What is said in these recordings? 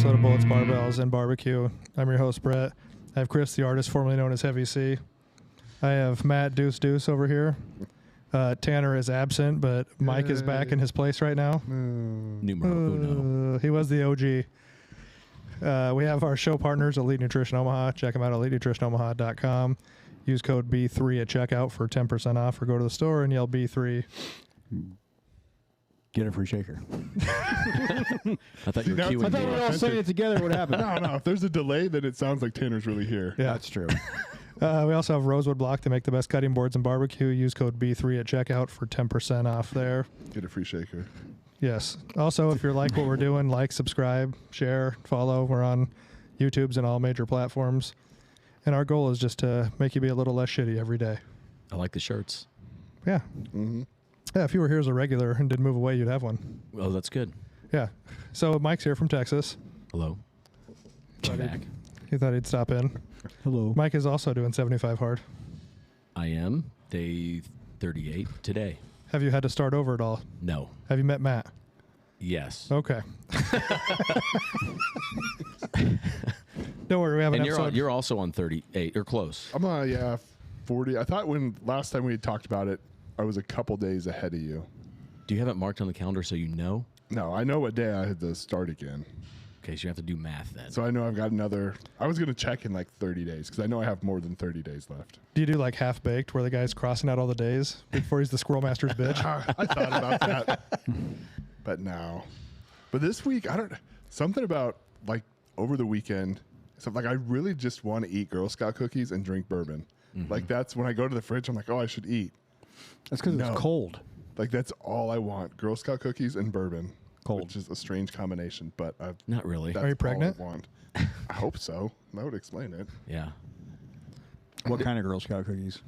episode of Bullets, Barbells, and Barbecue. I'm your host, Brett. I have Chris, the artist formerly known as Heavy C. I have Matt Deuce Over here. Tanner is absent, but Mike is back in his place right now. Numero uno. He was the OG. We have our show partners, Elite Nutrition Omaha. Check them out at elitenutritionomaha.com. Use code B3 at checkout for 10% off, or go to the store and yell B3. Get a free shaker. I thought you were I queuing. I thought we were all saying it together. What happened? No. If there's a delay, then it sounds like Tanner's really here. Yeah, That's true. We also have Rosewood Block to make the best cutting boards in barbecue. Use code B3 at checkout for 10% off there. Get a free shaker. Yes. Also, if you like what we're doing, like, subscribe, share, follow. We're on YouTube's and all major platforms. And our goal is just to make you be a little less shitty every day. I like the shirts. Yeah. Mm-hmm. Yeah, if you were here as a regular and didn't move away, you'd have one. Oh, that's good. Yeah. So Mike's here from Texas. Hello. I'm back. He thought he'd stop in. Hello. Mike is also doing 75 hard. I am day 38 today. Have you had to start over at all? No. Have you met Matt? Yes. Okay. Don't worry, we have an And episode. you're also on 38 or close. I'm 40. I thought when last time we had talked about it, I was a couple days ahead of you. Do you have it marked on the calendar so you know? No, I know what day I had to start again. Okay, so you have to do math then. So I know I've got another. I was going to check in like 30 days because I know I have more than 30 days left. Do you do like half baked where the guy's crossing out all the days before he's the squirrel master's bitch? I thought about that, but no. But this week, I don't. Something about like over the weekend. So like I really just want to eat Girl Scout cookies and drink bourbon. Mm-hmm. Like that's when I go to the fridge. I'm like, oh, I should eat. That's because No. it's cold. Like that's all I want: Girl Scout cookies and bourbon. Cold. Which is a strange combination, but Not really. that's Are you all pregnant? I want. I hope so. That would explain it. Yeah. What kind of Girl Scout cookies?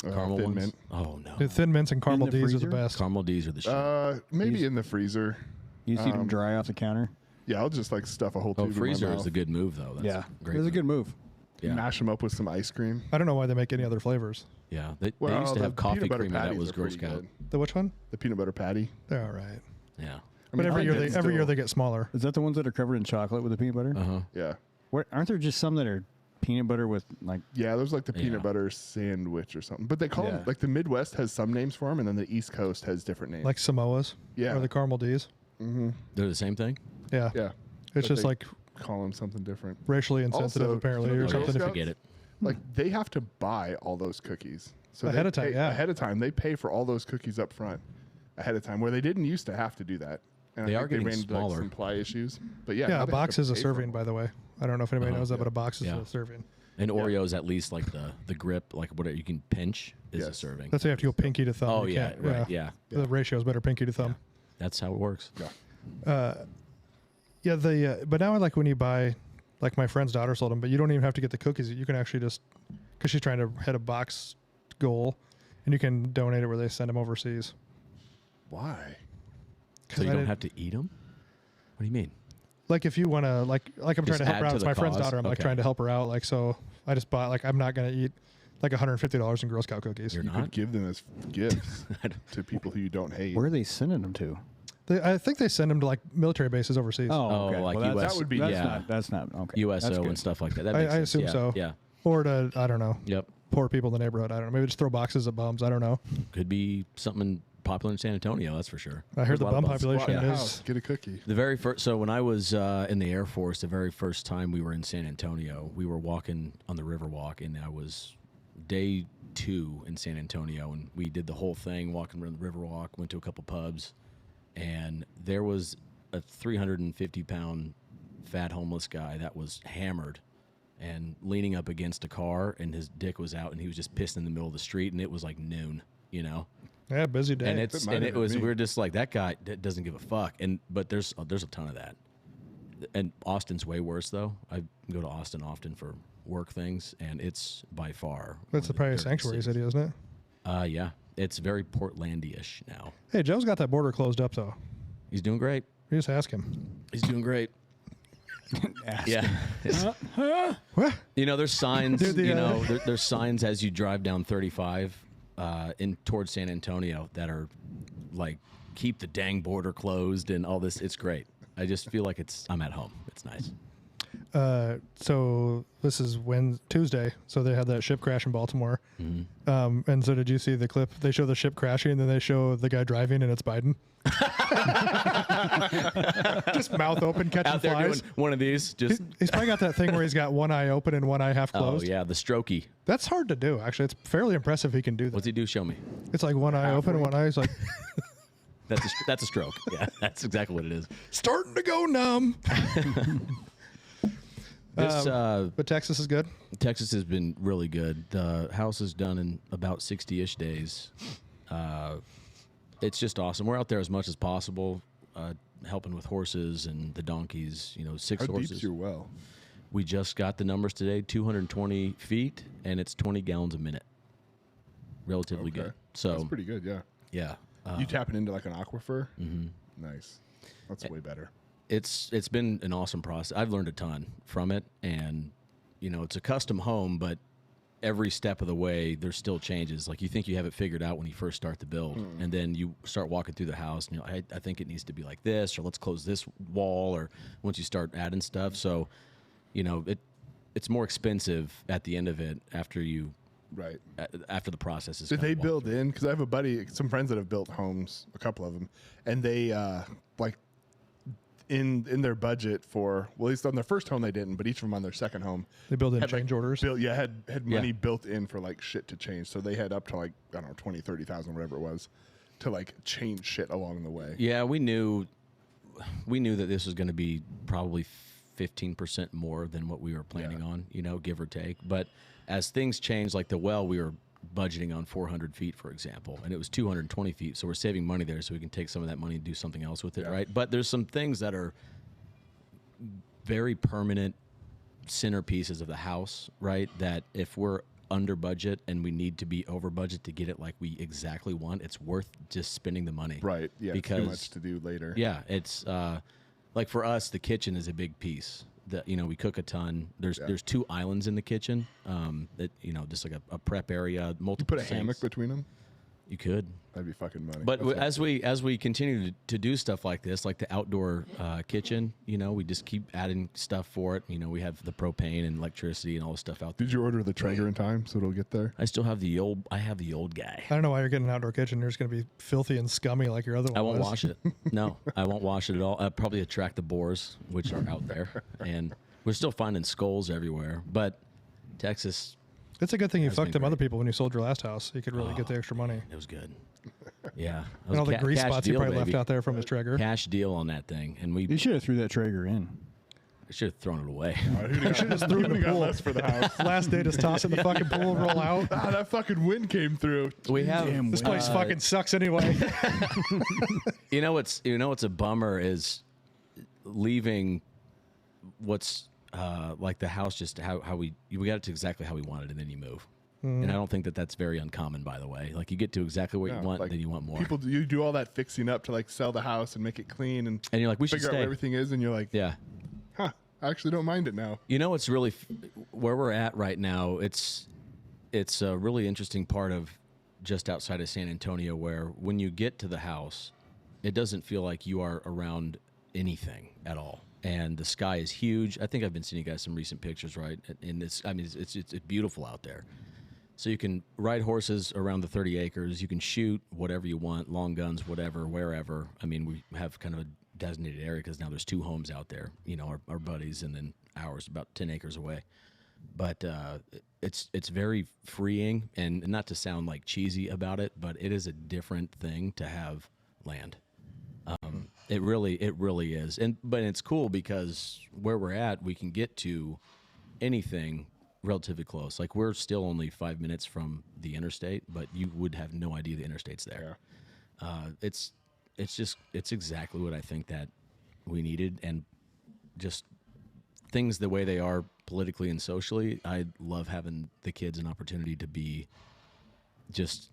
Caramel Thin ones? mint. Oh, no. The Thin Mints and Caramel In the D's are the freezer? best. Caramel D's are the shit. Maybe Use- in the freezer. You see them dry off the counter? Yeah, I'll just like stuff a whole tube Oh, freezer in my is mouth. a good move, though. That's Yeah. great. It's a good move. Yeah. Mash them up with some ice cream. I don't know why they make any other flavors. Yeah. They Well, used to the have coffee peanut butter cream that patties was are Girl pretty Scout. good. The which one? The peanut butter patty. They're all right. Yeah. I But mean, every I year could every year still- they get smaller. Is that the ones that are covered in chocolate with the peanut butter? Uh-huh. Yeah. What, aren't there just some that are peanut butter with like? Yeah, there's like the Yeah. peanut butter sandwich or something. But they call them, Yeah. like the Midwest has some names for them, and then the East Coast has different names. Like Samoas. Yeah. Or the Caramel D's. Mm-hmm. They're the same thing? Yeah. Yeah. It's But just they like call them something different. racially insensitive Also, apparently you know or the something. Girl If Scouts- Forget it. Like they have to buy all those cookies. So Ahead they of time, pay- yeah. Ahead of time. They pay for all those cookies up front ahead of time, where they didn't used to have to do that. And They I are think getting ran into, like, smaller. supply issues. But yeah, yeah, now a they have box to is a pay for serving, them. by the way. I don't know if anybody Uh-huh. knows that, Yeah. but a box is Yeah. a serving. And Oreo's at least like the grip, like what you can pinch is a Yes. serving. That's why you have to go pinky to thumb. Oh, You yeah. can't- Right. Yeah. The ratio is better pinky to thumb. That's how it works. Yeah. But now I like when you buy, like my friend's daughter sold them, but you don't even have to get the cookies. You can actually just, because she's trying to hit a box goal, and you can donate it where they send them overseas. Why? So you don't have to eat them? What do you mean? Like if you want to, like I'm trying Just to help add her out. to It's the my friend's cause? daughter. I'm like Okay. trying to help her out. Like, so I just bought, like, I'm not going to eat like $150 in Girl Scout cookies. You're You not? could give them as gifts to people who you don't hate. Where are they sending them to? I think they send them to like military bases overseas. Oh, okay. like Well, US. that would be- That's yeah. not. That's not okay. USO That's good. and stuff like that. That I makes sense. assume Yeah. so. Yeah. Or to, I don't know, Yep. poor people in the neighborhood. I don't know. Maybe just throw boxes at bums. I don't know. Could be something popular in San Antonio, that's for sure. I heard There's the a lot of bum bums. population Squat in the is. house, get a cookie. The very first, so when I was in the Air Force, the very first time we were in San Antonio, we were walking on the Riverwalk, and I was day 2 in San Antonio, and we did the whole thing, walking around the Riverwalk, went to a couple pubs, and there was a 350-pound fat homeless guy that was hammered and leaning up against a car, and his dick was out, and he was just pissing in the middle of the street, and it was like noon, you know? Yeah, busy day. And That might have it been was me. we were just like, that guy doesn't give a fuck. But there's a ton of that. And Austin's way worse though. I go to Austin often for work things, and it's by far That's one the of probably dirtiest sanctuary cities. city, isn't it? Yeah, it's very Portlandy-ish now. Hey, Joe's got that border closed up though. He's doing great. You just ask him. He's doing great. Yeah. What? You know, there's signs. Dude, There's signs as you drive down 35 in towards San Antonio that are like, keep the dang border closed and all this. It's great. I just feel like I'm at home. It's nice. So this is Tuesday. So they had that ship crash in Baltimore. Mm-hmm. And so did you see the clip? They show the ship crashing, and then they show the guy driving, and it's Biden. Just mouth open, catching Out there flies. doing one of these. Just He's probably got that thing where he's got one eye open and one eye half oh closed. yeah, the strokey. That's hard to do, actually. It's fairly impressive he can do that. What's he do? Show me. It's like one eye open, one eye is like That's a stroke. Yeah, that's exactly what it is. starting to go numb. But Texas is good. Texas has been really good. The house is done in about 60-ish days. It's just awesome. We're out there as much as possible, helping with horses and the donkeys. 6 How horses. deep's your well? We just got the numbers today, 220 feet, and it's 20 gallons a minute. Relatively Okay. good. So That's pretty good, yeah. yeah. You tapping into like an aquifer? Mm-hmm. Nice. That's way better. It's been an awesome process. I've learned a ton from it, and it's a custom home, but every step of the way there's still changes. Like you think you have it figured out when you first start the build, and then you start walking through the house, and I think it needs to be like this, or let's close this wall, or once you start adding stuff. So, it's more expensive at the end of it after you. Right. After the process is Did kinda they walked build through. in? Because I have some friends that have built homes, a couple of them, and they like in their budget for, well, at least on their first home they didn't, but each of them on their second home They build in had, change like, orders. had money built in for like shit to change. So they had up to like, I don't know, 20, 30,000, whatever it was, to like change shit along the way. Yeah, we knew that this was going to be probably 15% more than what we were planning on, give or take. But as things changed, like the well, we were budgeting on 400 feet, for example, and it was 220 feet. So we're saving money there so we can take some of that money and do something else with it, right? But there's some things that are very permanent centerpieces of the house, right? That if we're under budget and we need to be over budget to get it like we exactly want, it's worth just spending the money. Right. Yeah. Because too much to do later. Yeah, it's like for us, the kitchen is a big piece. That we cook a ton. There's 2 islands in the kitchen. That just like a prep area, multiple. Put a hammock between them. You could. That'd be fucking money. But as we continue to do stuff like this, like the outdoor kitchen, we just keep adding stuff for it. We have the propane and electricity and all this stuff out there. Did you order the Traeger in time so it'll get there? I still have the old guy. I don't know why you're getting an outdoor kitchen. Yours going to be filthy and scummy like your other one. I won't was. wash it. No, I won't wash it at all. I'll probably attract the boars, which are out there. And we're still finding skulls everywhere. But Texas, It's a good thing you That's fucked been them great. other people when you sold your last house. You could really get the extra money. it was good. Yeah. It And was all the grease cash spots he deal, probably baby. left out there from his Traeger. Cash deal on that thing. And we You should have threw that Traeger in. should have thrown it away. You should have threw it in the pool. less for the house. Last day, just toss it in the fucking pool, roll out. That fucking wind came through. We have This place fucking sucks anyway. what's a bummer is leaving what's like the house just how we got it to exactly how we wanted and then you move. And I don't think that that's very uncommon, by the way. Like you get to exactly what you want, like, then you want more. You do all that fixing up to like sell the house and make it clean and And you're like, we should figure out stay. where everything is, and you're like, Yeah. huh, I actually don't mind it now. It's really where we're at right now. It's a really interesting part of just outside of San Antonio, where when you get to the house, it doesn't feel like you are around anything at all. And the sky is huge. I think I've been seeing you guys some recent pictures, right? And it's beautiful out there. So you can ride horses around the 30 acres. You can shoot whatever you want, long guns, whatever, wherever. I mean, we have kind of a designated area because now there's 2 homes out there, our buddies, and then ours about 10 acres away. But it's very freeing, and not to sound like cheesy about it, but it is a different thing to have land. It really is. But it's cool because where we're at, we can get to anything relatively close. Like we're still only 5 minutes from the interstate, but you would have no idea the interstate's there. It's exactly what I think that we needed, and just things the way they are politically and socially. I love having the kids an opportunity to be just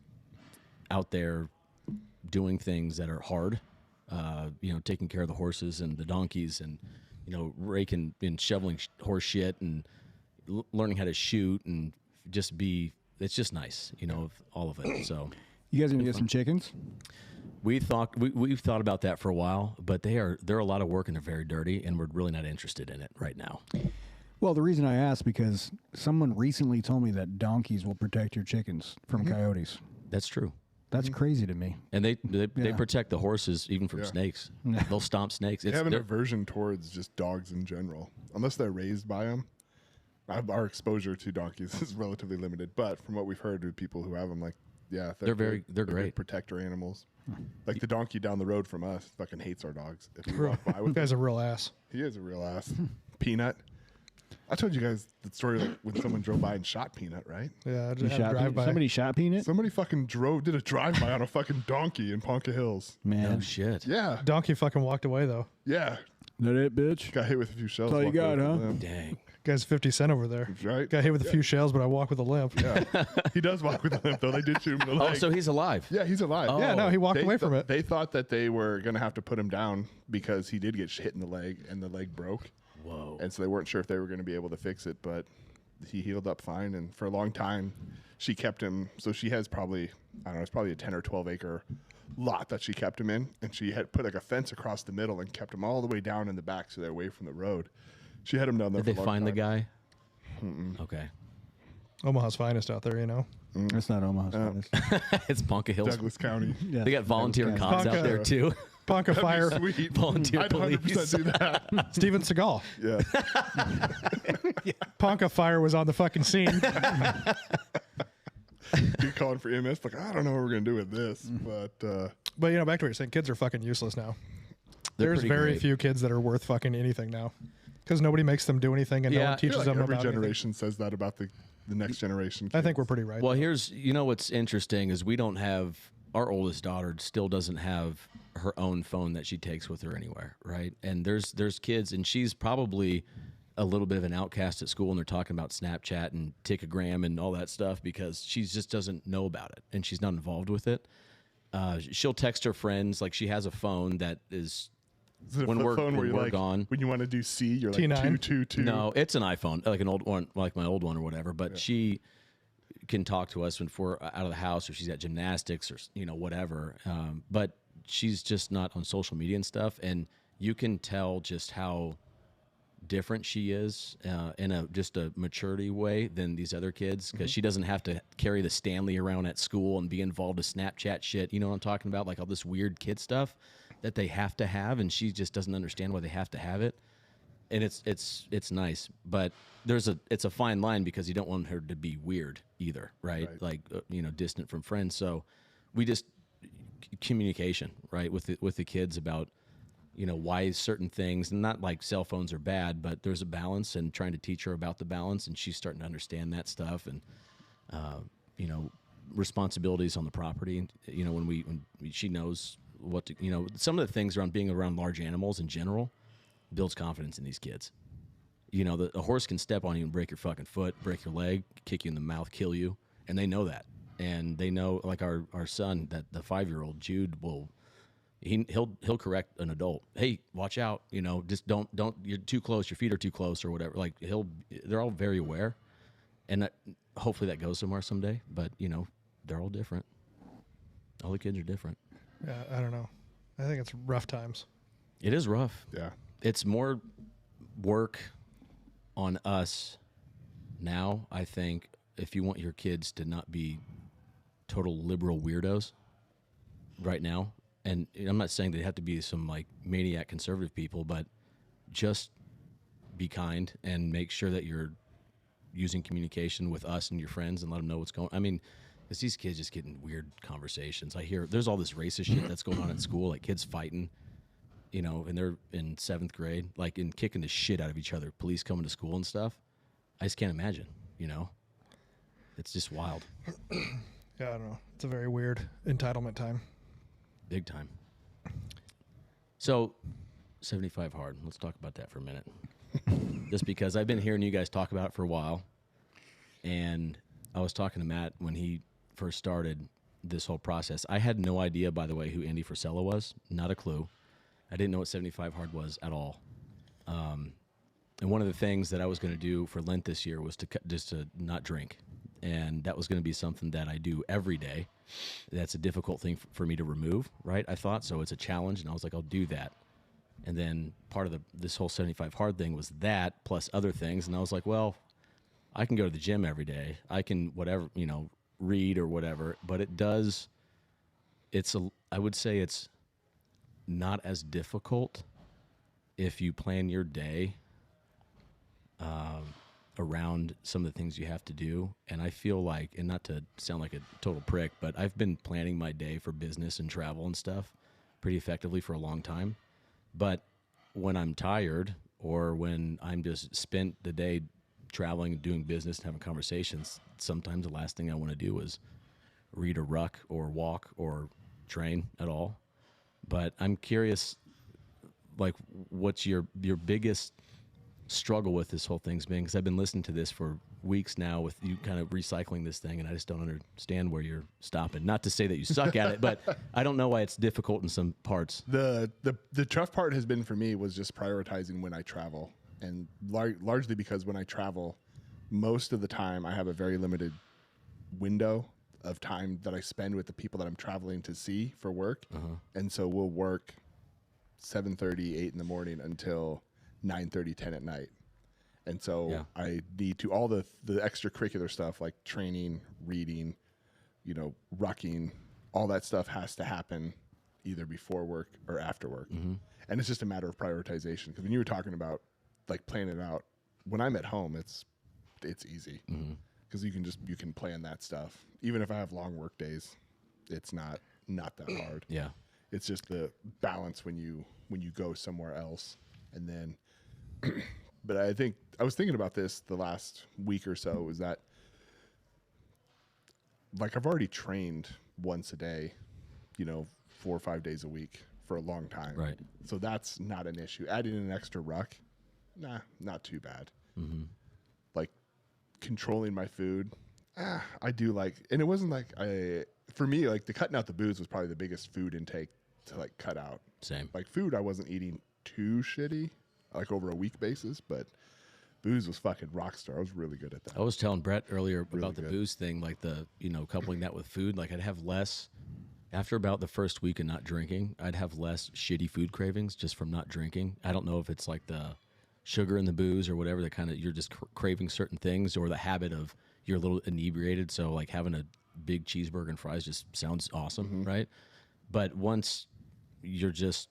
out there doing things that are hard. Taking care of the horses and the donkeys, and raking and shoveling horse shit, and learning how to shoot, and just it's just nice, all of it. So You guys gonna get some chickens? We've thought about that for a while, but they're a lot of work and they're very dirty, and we're really not interested in it right now. Well, the reason I asked because someone recently told me that donkeys will protect your chickens from coyotes. That's true. That's crazy to me. And they protect the horses even from snakes. They'll stomp snakes. They have an aversion towards just dogs in general, unless they're raised by them. Our exposure to donkeys is relatively limited, but from what we've heard with people who have them, like, yeah, they're great good protector animals. Like the donkey down the road from us fucking hates our dogs. If you walk by with You guys are a real ass. he is a real ass. Peanut. I told you guys the story like when someone drove by and shot Peanut, right? Yeah, I You just had a shot drive by. somebody shot Peanut? Somebody fucking did a drive-by on a fucking donkey in Ponca Hills. Man. Oh shit. Yeah. Donkey fucking walked away though. Yeah. That it, bitch? Got hit with a few shells. That's all you walked got, away huh? from them. Dang. Guy's 50 Cent over there. Right? Got hit with a few shells, but I walk with a limp. Yeah. He does walk with a limp, though. They did shoot him in the Oh, leg. so he's alive. Yeah, he's alive. Oh. Yeah, no, he walked away from it. They thought that they were going to have to put him down because he did get hit in the leg, and the leg broke. Whoa. And so they weren't sure if they were going to be able to fix it, but he healed up fine. And for a long time, she kept him. So she has probably, I don't know, it's probably a 10 or 12 acre lot that she kept him in. And she had put like a fence across the middle and kept him all the way down in the back so they're away from the road. She had him down there Did for they a long find the time. guy? Okay. Omaha's finest out there, you know. That's not Omaha's finest. It's Ponca Hills. Douglas County. Yeah. They got volunteer That was cops Ponca. out there too. Ponca Fire, That'd be sweet. Volunteer I'd 100% police. do that. Steven Seagal. Yeah. Ponca Fire was on the fucking scene. Dude calling for EMS, like, I don't know what we're going to do with this. But But you know, back to what you're saying, kids are fucking useless now. They're There's pretty very great. few kids that are worth fucking anything now, because nobody makes them do anything and no Yeah, one I I feel teaches like them every about anything. generation says that about the next generation. I think kids. we're pretty right. Well, what's interesting is we don't have, our oldest daughter still doesn't have her own phone that she takes with her anywhere, right? And there's kids, and she's probably a little bit of an outcast at school, and they're talking about Snapchat and Ticagram and all that stuff because she just doesn't know about it, and she's not involved with it. She'll text her friends, like she has a phone that is, Is it a when flip we're- phone where when you're we're like, gone. when you want to do C, you're like T9? 222. no, it's an iPhone, like an old one, like my old one or whatever, but she can talk to us when we're out of the house or she's at gymnastics or whatever. But she's just not on social media and stuff, and you can tell just how different she is in just a maturity way than these other kids because she doesn't have to carry the Stanley around at school and be involved with Snapchat shit. You know what I'm talking about? Like all this weird kid stuff that they have to have, and she just doesn't understand why they have to have it. And it's nice, but it's a fine line because you don't want her to be weird either, right? Like distant from friends. So we just communication, right, with the kids about why certain things, and not like cell phones are bad, but there's a balance, and trying to teach her about the balance, and she's starting to understand that stuff, and responsibilities on the property. When she knows what to, some of the things around being around large animals in general builds confidence in these kids. A horse can step on you and break your fucking foot, break your leg, kick you in the mouth, kill you, and they know that. And they know, like our son, that the 5-year-old Jude he'll correct an adult. Hey, watch out! Just don't. You're too close. Your feet are too close, or whatever. Like they're all very aware, and hopefully that goes somewhere someday. But they're all different. All the kids are different. Yeah, I don't know. I think it's rough times. It is rough. Yeah. It's more work on us now, I think, if you want your kids to not be total liberal weirdos right now. And I'm not saying they have to be some like maniac conservative people, but just be kind and make sure that you're using communication with us and your friends and let them know what's going on. I mean, because these kids just getting weird conversations. I hear there's all this racist shit that's going on at school, like kids fighting, and they're in 7th grade, like in kicking the shit out of each other, police coming to school and stuff. I just can't imagine, It's just wild. Yeah, I don't know. It's a very weird entitlement time. Big time. So, 75 hard. Let's talk about that for a minute. Just because I've been hearing you guys talk about it for a while. And I was talking to Matt when he first started this whole process. I had no idea, by the way, who Andy Frisella was. Not a clue. I didn't know what 75 hard was at all. And one of the things that I was going to do for Lent this year was just to not drink. and that was going to be something that I do every day. That's a difficult thing for me to remove, right? I thought so. It's a challenge, and I was like, I'll do that. And then part of this whole 75 hard thing was that plus other things, and I was like, well, I can go to the gym every day. I can whatever, read or whatever, but I would say it's not as difficult if you plan your day around some of the things you have to do. And I feel like, and not to sound like a total prick, but I've been planning my day for business and travel and stuff pretty effectively for a long time. But when I'm tired or when I'm just spent the day traveling and doing business and having conversations, sometimes the last thing I want to do is read or ruck or walk or train at all. But I'm curious, like, what's your biggest struggle with this whole thing's been? Because I've been listening to this for weeks now with you kind of recycling this thing, and I just don't understand where you're stopping. Not to say that you suck at it, but I don't know why it's difficult in some parts. The tough part has been for me was just prioritizing when I travel, and largely because when I travel, most of the time I have a very limited window of time that I spend with the people that I'm traveling to see for work. And so we'll work 7:30, 8 in the morning until 9:30, 10 at night. And so I need to, all the extracurricular stuff like training, reading, rucking, all that stuff has to happen either before work or after work. And it's just a matter of prioritization. Because when you were talking about like planning it out, when I'm at home, it's easy. Because you can plan that stuff. Even if I have long work days, it's not that hard. Yeah. It's just the balance when you go somewhere else. And then, but I think I was thinking about this the last week or so, is that like I've already trained once a day, 4 or 5 days a week for a long time. Right. So that's not an issue. Adding an extra ruck, not too bad. Like controlling my food, I do like, and it wasn't like for me, like the cutting out the booze was probably the biggest food intake to like cut out. Same. Like food, I wasn't eating too shitty, like over a week basis, but booze was fucking rock star. I was really good at that. I was telling Brett earlier Really about the good. booze thing, like the, coupling that with food. Like I'd have less, after about the first week of not drinking, I'd have less shitty food cravings just from not drinking. I don't know if it's like the sugar in the booze or whatever, that kind of, you're just craving certain things, or the habit of you're a little inebriated. So like having a big cheeseburger and fries just sounds awesome, right? But once you're just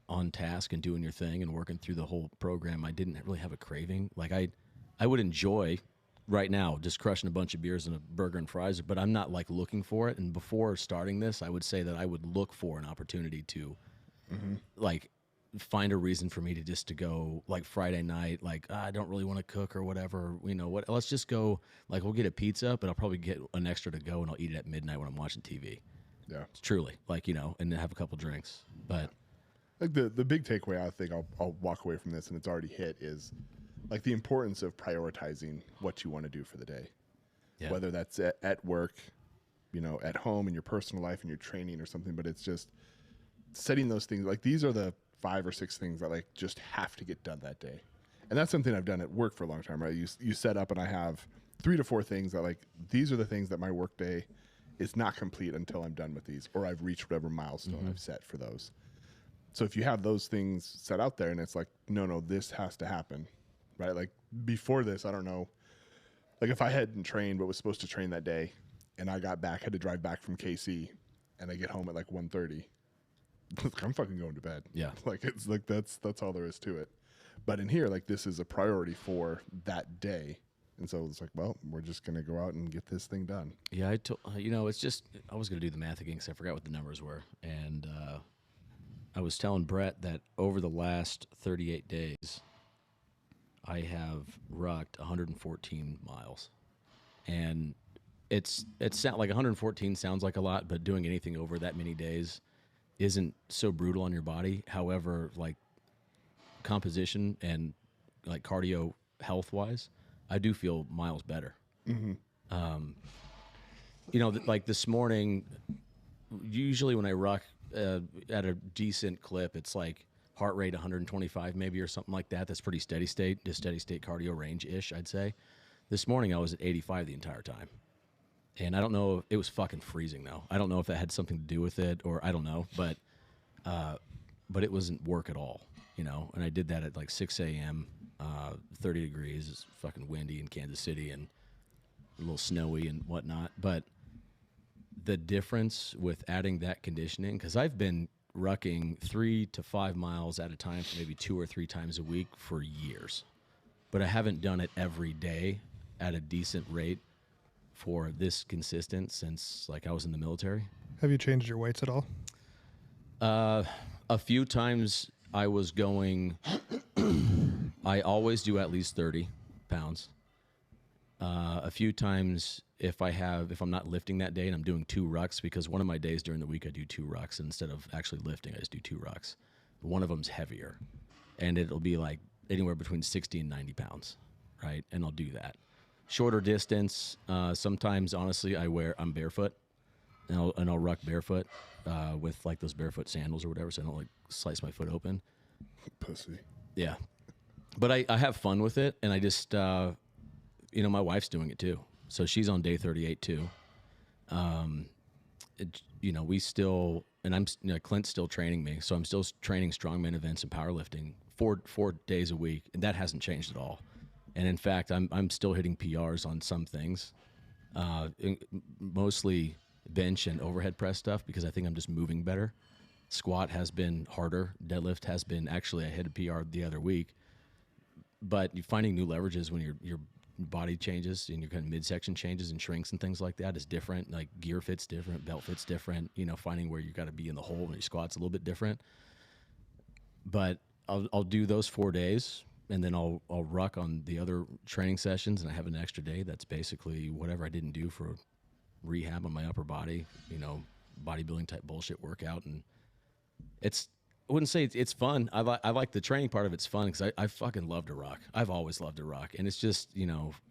on task and doing your thing and working through the whole program, I didn't really have a craving. Like I would enjoy right now just crushing a bunch of beers and a burger and fries, but I'm not like looking for it. And before starting this, I would say that I would look for an opportunity to like find a reason for me to go like Friday night, like I don't really want to cook or whatever, what, let's just go, like we'll get a pizza, but I'll probably get an extra to go and I'll eat it at midnight when I'm watching TV. Yeah. Truly, like, and then have a couple drinks. But Like the big takeaway I think I'll walk away from this, and it's already hit, is like the importance of prioritizing what you want to do for the day. yeah. Whether that's at work, at home, in your personal life, in your training or something, but it's just setting those things. Like these are the 5 or 6 things that like just have to get done that day. And that's something I've done at work for a long time, right? You set up, and I have 3 to 4 things that like, these are the things that my work day is not complete until I'm done with these, or I've reached whatever milestone I've set for those. So if you have those things set out there and it's like, no, this has to happen, right? Like before this, I don't know, like if I hadn't trained but was supposed to train that day and I had to drive back from KC and I get home at like 1:30, I'm fucking going to bed. Yeah. Like it's like, that's all there is to it. But in here, like this is a priority for that day. And so it's like, well, we're just going to go out and get this thing done. Yeah, it's just, I was going to do the math again because I forgot what the numbers were. And I was telling Brett that over the last 38 days, I have rucked 114 miles. And it's like 114 sounds like a lot, but doing anything over that many days isn't so brutal on your body. However, like composition and like cardio health wise, I do feel miles better. Like this morning, usually when I ruck at a decent clip, it's like heart rate 125 maybe or something like that. That's pretty steady state, just steady state cardio range-ish, I'd say. This morning I was at 85 the entire time. And I don't know, it was fucking freezing though. I don't know if that had something to do with it or I don't know, but it wasn't work at all, you know. And I did that at like 6 a.m., 30 degrees, it's fucking windy in Kansas City and a little snowy and whatnot. But the difference with adding that conditioning, because I've been rucking 3 to 5 miles at a time for maybe 2 or 3 times a week for years, but I haven't done it every day at a decent rate for this consistent since like I was in the military. Have you changed your weights at all? A few times I was going, I always do at least 30 pounds. A few times if I'm not lifting that day and I'm doing 2 rucks, because one of my days during the week I do 2 rucks. Instead of actually lifting, I just do 2 rucks. One of them's heavier, and it'll be like anywhere between 60 and 90 pounds, right? And I'll do that. Shorter distance, sometimes honestly I'm barefoot, and I'll ruck barefoot with like those barefoot sandals or whatever, so I don't like slice my foot open. Pussy. Yeah, but I have fun with it, and I just my wife's doing it too, so she's on day 38 too. We still, and Clint's still training me, so I'm still training strongman events and powerlifting 4 days a week, and that hasn't changed at all. And in fact, I'm still hitting PRs on some things, mostly bench and overhead press stuff, because I think I'm just moving better. Squat has been harder. Deadlift has been, actually I hit a PR the other week. But you're finding new leverages when your body changes and your kind of midsection changes and shrinks and things like that is different. Like gear fits different, belt fits different. Finding where you got to be in the hole when your squat's a little bit different. But I'll do those 4 days. And then I'll ruck on the other training sessions, and I have an extra day that's basically whatever I didn't do for rehab on my upper body, bodybuilding type bullshit workout. And I wouldn't say it's fun. I like the training part of it's fun, because I fucking love to rock. I've always loved to rock, and it's just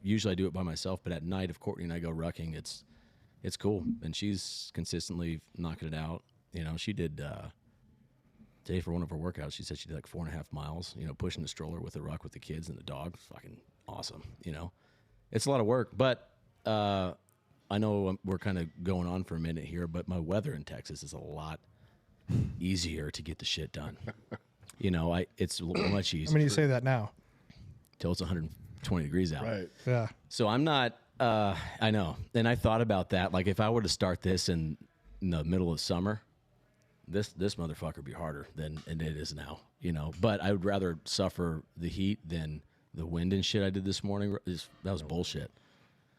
usually I do it by myself, but at night if Courtney and I go rucking, it's cool, and she's consistently knocking it out. She did. Today for one of her workouts, she said she did like 4.5 miles, pushing the stroller with the ruck with the kids and the dog. Fucking awesome, It's a lot of work, but I know we're kind of going on for a minute here, but my weather in Texas is a lot easier to get the shit done. It's much easier. I mean, you say that now. Till it's 120 degrees out. Right. Yeah. So I'm not, I know. And I thought about that. Like if I were to start this in the middle of summer, this motherfucker would be harder than it is now, But I would rather suffer the heat than the wind and shit I did this morning. That was bullshit.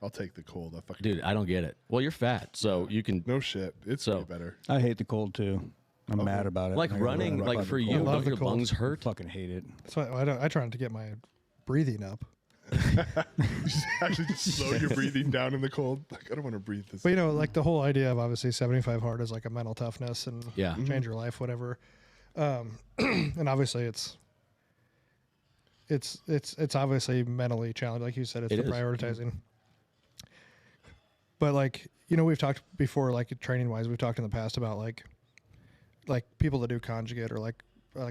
I'll take the cold. Dude, I don't get it. Well, you're fat, so you can. No shit. It's way better. I hate the cold too. I'm mad about it. Like running, like for you, don't your lungs hurt? Fucking hate it. That's why I try not to get my breathing up. Actually, just slow your breathing down in the cold. Like, I don't want to breathe this. But like the whole idea of obviously 75 hard is like a mental toughness and change your life, whatever. And obviously it's obviously mentally challenging, like you said. It's the prioritizing. But like we've talked before, like training wise, we've talked in the past about like people that do conjugate or like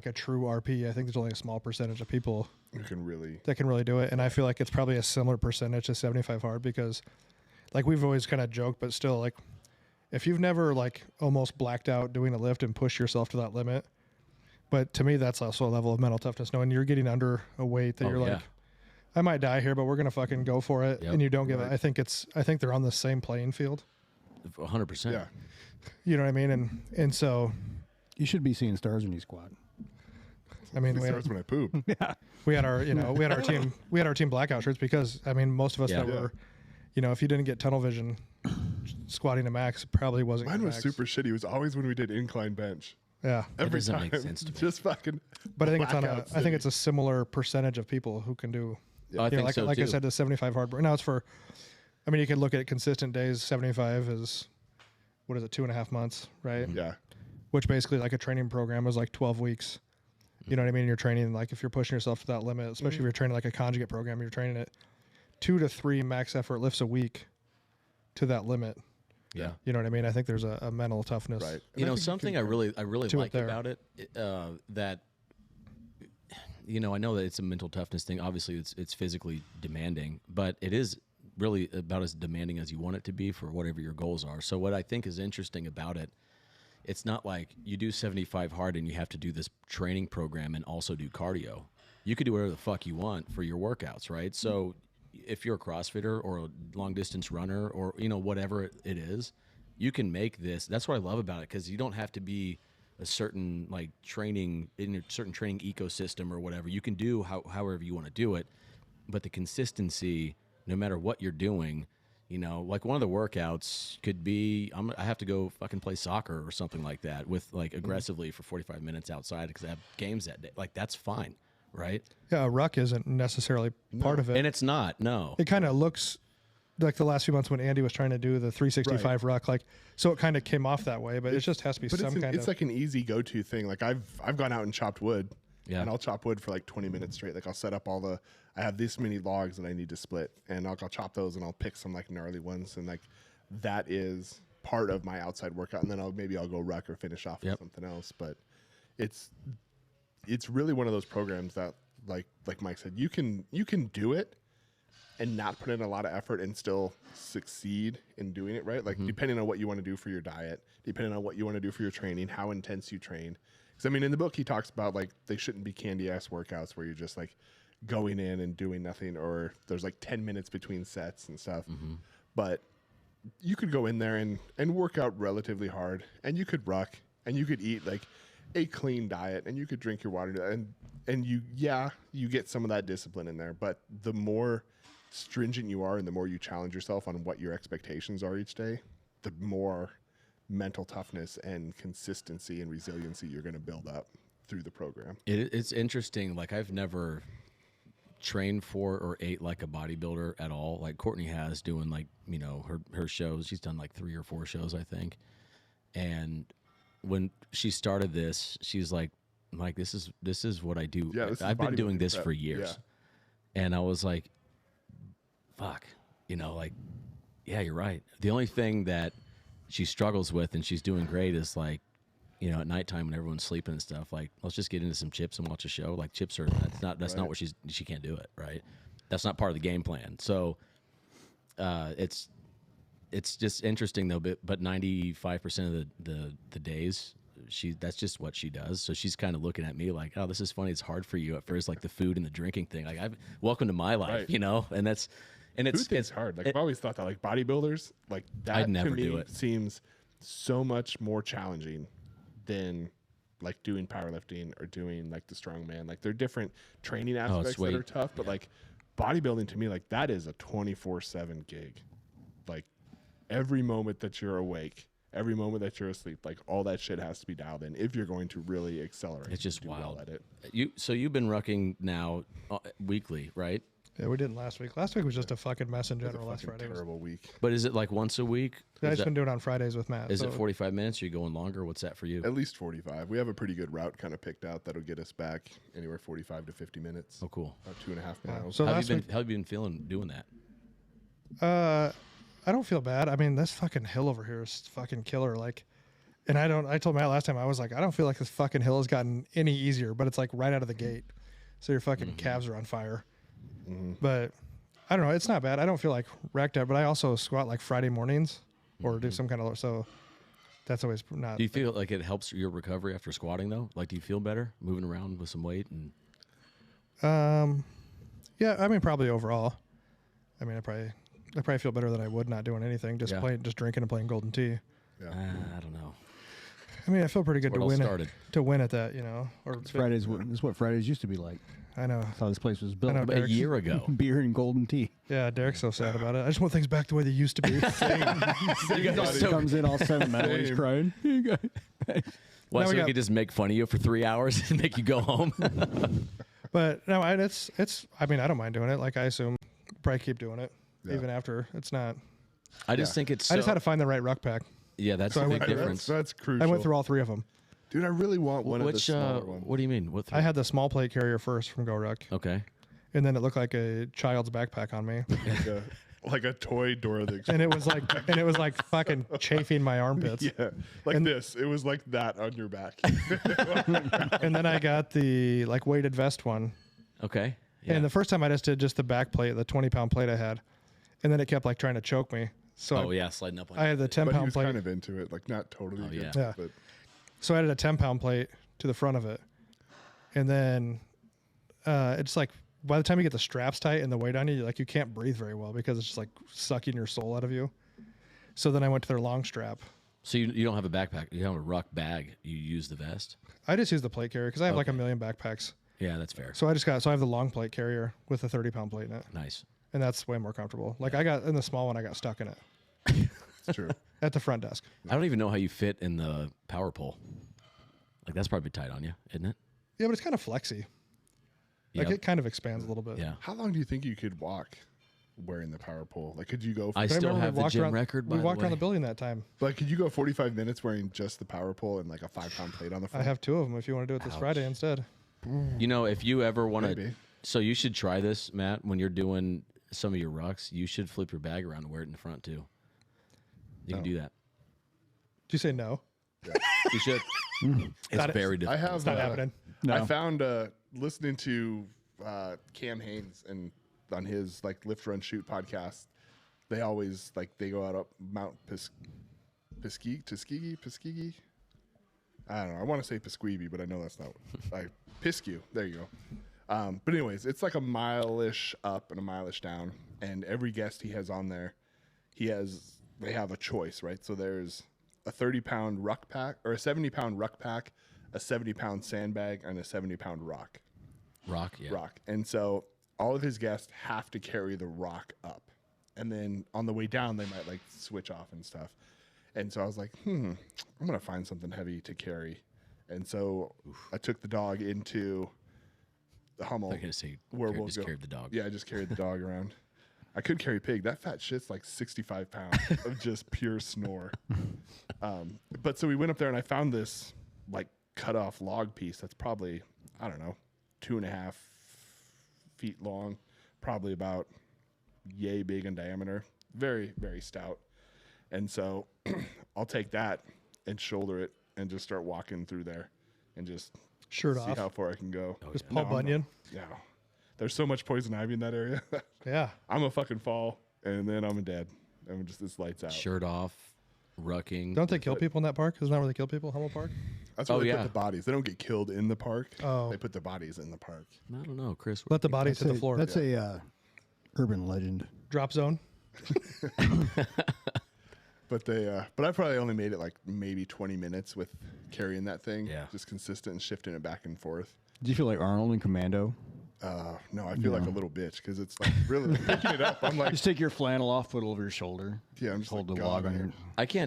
a true RP. I think there's only a small percentage of people that can really do it, and I feel like it's probably a similar percentage to 75 hard, because like we've always kind of joked, but still, like if you've never like almost blacked out doing a lift and push yourself to that limit, but to me that's also a level of mental toughness, knowing you're getting under a weight that like, I might die here, but we're gonna fucking go for it, and you don't give it. I think they're on the same playing field. 100%. Yeah. You know what I mean? And so you should be seeing stars when you squat. I mean, when I poop. We had our team blackout shirts, because I mean, most of us that were, if you didn't get tunnel vision squatting to max, it probably wasn't. Mine was max. super shitty. It was always when we did incline bench. Yeah. Every time. Make sense to me. Just fucking. But I think it's a similar percentage of people who can do. I think like so I too. said, the 75 hard. Now it's for. I mean, you could look at consistent days. 75 is, what is it? 2.5 months, right? Yeah. Which basically, like a training program, is like 12 weeks. You know what I mean? You're training, like if you're pushing yourself to that limit, especially if you're training like a conjugate program, you're training it 2 to 3 max effort lifts a week to that limit. Yeah. You know what I mean? I think there's a mental toughness. Right. Something I really like about it, that, I know that it's a mental toughness thing. Obviously, it's physically demanding, but it is really about as demanding as you want it to be for whatever your goals are. So what I think is interesting about it, it's not like you do 75 hard and you have to do this training program and also do cardio. You could do whatever the fuck you want for your workouts, right? So if you're a CrossFitter or a long distance runner or, you know, whatever it is, you can make this. That's what I love about it, because you don't have to be a certain like training in a certain training ecosystem or whatever. You can do however you want to do it, but the consistency, no matter what you're doing, you know, like one of the workouts could be I have to go fucking play soccer or something like that with like aggressively for 45 minutes outside because I have games that day. Like that's fine, right? Yeah, a ruck isn't necessarily part of it. And it's not, no. It kind of looks like the last few months when Andy was trying to do the 365 ruck, like, so it kind of came off that way, but it just has to be some kind of. It's like an easy go-to thing. Like I've gone out and chopped wood, Yeah. and I'll chop wood for like 20 minutes straight. Like I'll set up I have this many logs that I need to split, and I'll chop those, and I'll pick some like gnarly ones, and like that is part of my outside workout, and then I'll go ruck or finish off with something else. But it's really one of those programs that like Mike said, you can do it and not put in a lot of effort and still succeed in doing it right. Like depending on what you want to do for your diet, depending on what you want to do for your training, how intense you train. Because I mean, in the book he talks about like they shouldn't be candy ass workouts where you're just like going in and doing nothing, or there's like 10 minutes between sets and stuff. But you could go in there and work out relatively hard, and you could ruck, and you could eat like a clean diet, and you could drink your water, and you get some of that discipline in there. But the more stringent you are and the more you challenge yourself on what your expectations are each day, the more mental toughness and consistency and resiliency you're going to build up through the program. It's interesting. Like I've never trained for or ate like a bodybuilder at all. Like Courtney has, doing like, you know, her shows. She's done like 3 or 4 shows, I think. And when she started this, she's like, Mike, this is what I do. Yeah, I've been doing this prep. for years. Yeah. And I was like, fuck, you know, like, yeah, you're right. The only thing that she struggles with, and she's doing great, is like, you know, at nighttime when everyone's sleeping and stuff, like, let's just get into some chips and watch a show. Like chips are, that's not what she can't do it. Right. That's not part of the game plan. So, it's just interesting though, but 95% of the days that's just what she does. So she's kind of looking at me like, oh, this is funny. It's hard for you at first, like the food and the drinking thing. Like welcome to my life, you know? And it's hard. Like I've always thought that like bodybuilders, like that I'd never to me do it. Seems so much more challenging than like doing powerlifting or doing like the strongman. Like they're different training aspects that are tough, but like bodybuilding to me, like that is a 24/7 gig. Like every moment that you're awake, every moment that you're asleep, like all that shit has to be dialed in if you're going to really accelerate. It's just wild wild. At it. So you've been rucking now weekly, right? Yeah, we didn't last week. Last week was just a fucking mess in It was general. a Last fucking Friday was. terrible week. But is it like once a week? Yeah, I've just been doing it on Fridays with Matt. Is it 45 minutes? Are you going longer? What's that for you? At least 45. We have a pretty good route kind of picked out that'll get us back anywhere 45 to 50 minutes. Oh, cool. About 2.5 miles. So how last have you been feeling doing that? I don't feel bad. I mean, this fucking hill over here is fucking killer. Like, and I told Matt last time, I was like, I don't feel like this fucking hill has gotten any easier, but it's like right out of the gate. So your fucking calves are on fire. But I don't know. It's not bad. I don't feel like wrecked out, but I also squat like Friday mornings or do some kind of, so that's always not. Do you feel like it helps your recovery after squatting though? Like, do you feel better moving around with some weight? And yeah, I mean, probably overall. I mean, I probably feel better than I would not doing anything, just drinking and playing Golden Tea. Yeah. I don't know. I mean, I feel pretty good That's where it all to win at that, you know. Or Fridays. This is what Fridays used to be like. I know. That's how this place was built. I know, A year ago. Beer and golden tea. Yeah, Derek's so sad about it. I just want things back the way they used to be. He comes in all sentimental. He's crying. Well, Now so we we could just make fun of you for 3 hours and make you go home. But no, it's. I mean, I don't mind doing it. Like I assume, probably keep doing it even after. It's not. I just think it's. I just had to find the right ruck pack. Yeah, that's So I the went big through difference. That's crucial. I went through all 3 of them. Dude, I really want one of the smaller ones. What do you mean? What? I had the small plate carrier first from Go Ruck, Okay. and then it looked like a child's backpack on me, Like a toy Dora the and it was like fucking chafing my armpits. Yeah, like this. It was like that on your back. And then I got the like weighted vest one. Okay. Yeah. And the first time I just did just the back plate, the 20-pound plate I had. and then it kept like trying to choke me. So Oh yeah, sliding up on. I had the But he 10-pound was plate. kind of into it, like not totally. Oh, against yeah. it, but So I added a 10-pound plate to the front of it, and then it's like by the time you get the straps tight and the weight on you, like you can't breathe very well because it's just like sucking your soul out of you. So then I went to their long strap. So you don't have a backpack. You have a ruck bag. You use the vest. I just use the plate carrier because I have like a million backpacks. Yeah, that's fair. So I have the long plate carrier with a 30-pound plate in it, Nice. and that's way more comfortable. Like I got in the small one, I got stuck in it it's true. at the front desk. I don't even know how you fit in the power pole. Like that's probably tight on you, isn't it? Yeah, but it's kind of flexy. Like Yeah. it kind of expands a little bit. Yeah. How long do you think you could walk wearing the power pole? Like, could you go? I I still remember have we the walked gym around- record. We By walked the around the way. building that time. Like, could you go 45 minutes wearing just the power pole and like a 5-pound plate on the I front? have 2 of them if you want to do it this Ouch. Friday instead. You know, if you ever want to, Maybe. so you should try this, Matt. When you're doing some of your rucks, you should flip your bag around and wear it in the front too. You can do that. Did you say no? You should. It's Not- very I difficult. have. It's not happening. No. I found listening to Cam Haynes and on his like Lift Run Shoot podcast. They always they go out up Mount Tuskegee. I don't know. I want to say Pisqueeby, but I know that's not. Piskew. There you go. But anyways, it's like a mile-ish up and a mile-ish down, and every guest he has on there, they have a choice, right? So there's a 30-pound ruck pack or a 70-pound ruck pack, a 70-pound sandbag, and a 70-pound rock. Rock, yeah. Rock. And so all of his guests have to carry the rock up. And then on the way down, they might switch off and stuff. And so I was like, I'm going to find something heavy to carry. And so I took the dog into the Hummel. I'm gonna say where we'll just go. carried the dog. Yeah, I just carried the dog around. I could carry Pig. That fat shit's like 65 pounds of just pure snore. But so we went up there and I found this cut off log piece that's probably, I don't know, 2.5 feet long, probably about yay big in diameter, very, very stout. And so I'll take that and shoulder it and just start walking through there and just Shirt see off. how far I can go. Just Paul Bunyan. Yeah. There's so much poison ivy in that area. Yeah. I'm a fucking fall and then I'm dead. And this lights out. Shirt off, rucking. Don't they kill people in that park? Isn't that where they kill people? Hummel Park? That's where Oh, they yeah. put the bodies. They don't get killed in the park. Oh. They put the bodies in the park. I don't know, Chris. Let the bodies hit the floor. That's a urban legend. Drop zone. But but I probably only made it maybe 20 minutes with carrying that thing. Yeah. Just consistent and shifting it back and forth. Do you feel like Arnold in Commando? No, I feel like a little bitch because it's really picking it up. I'm like, Just take your flannel off, put it over your shoulder. yeah, I'm just hold like, the God, log on man.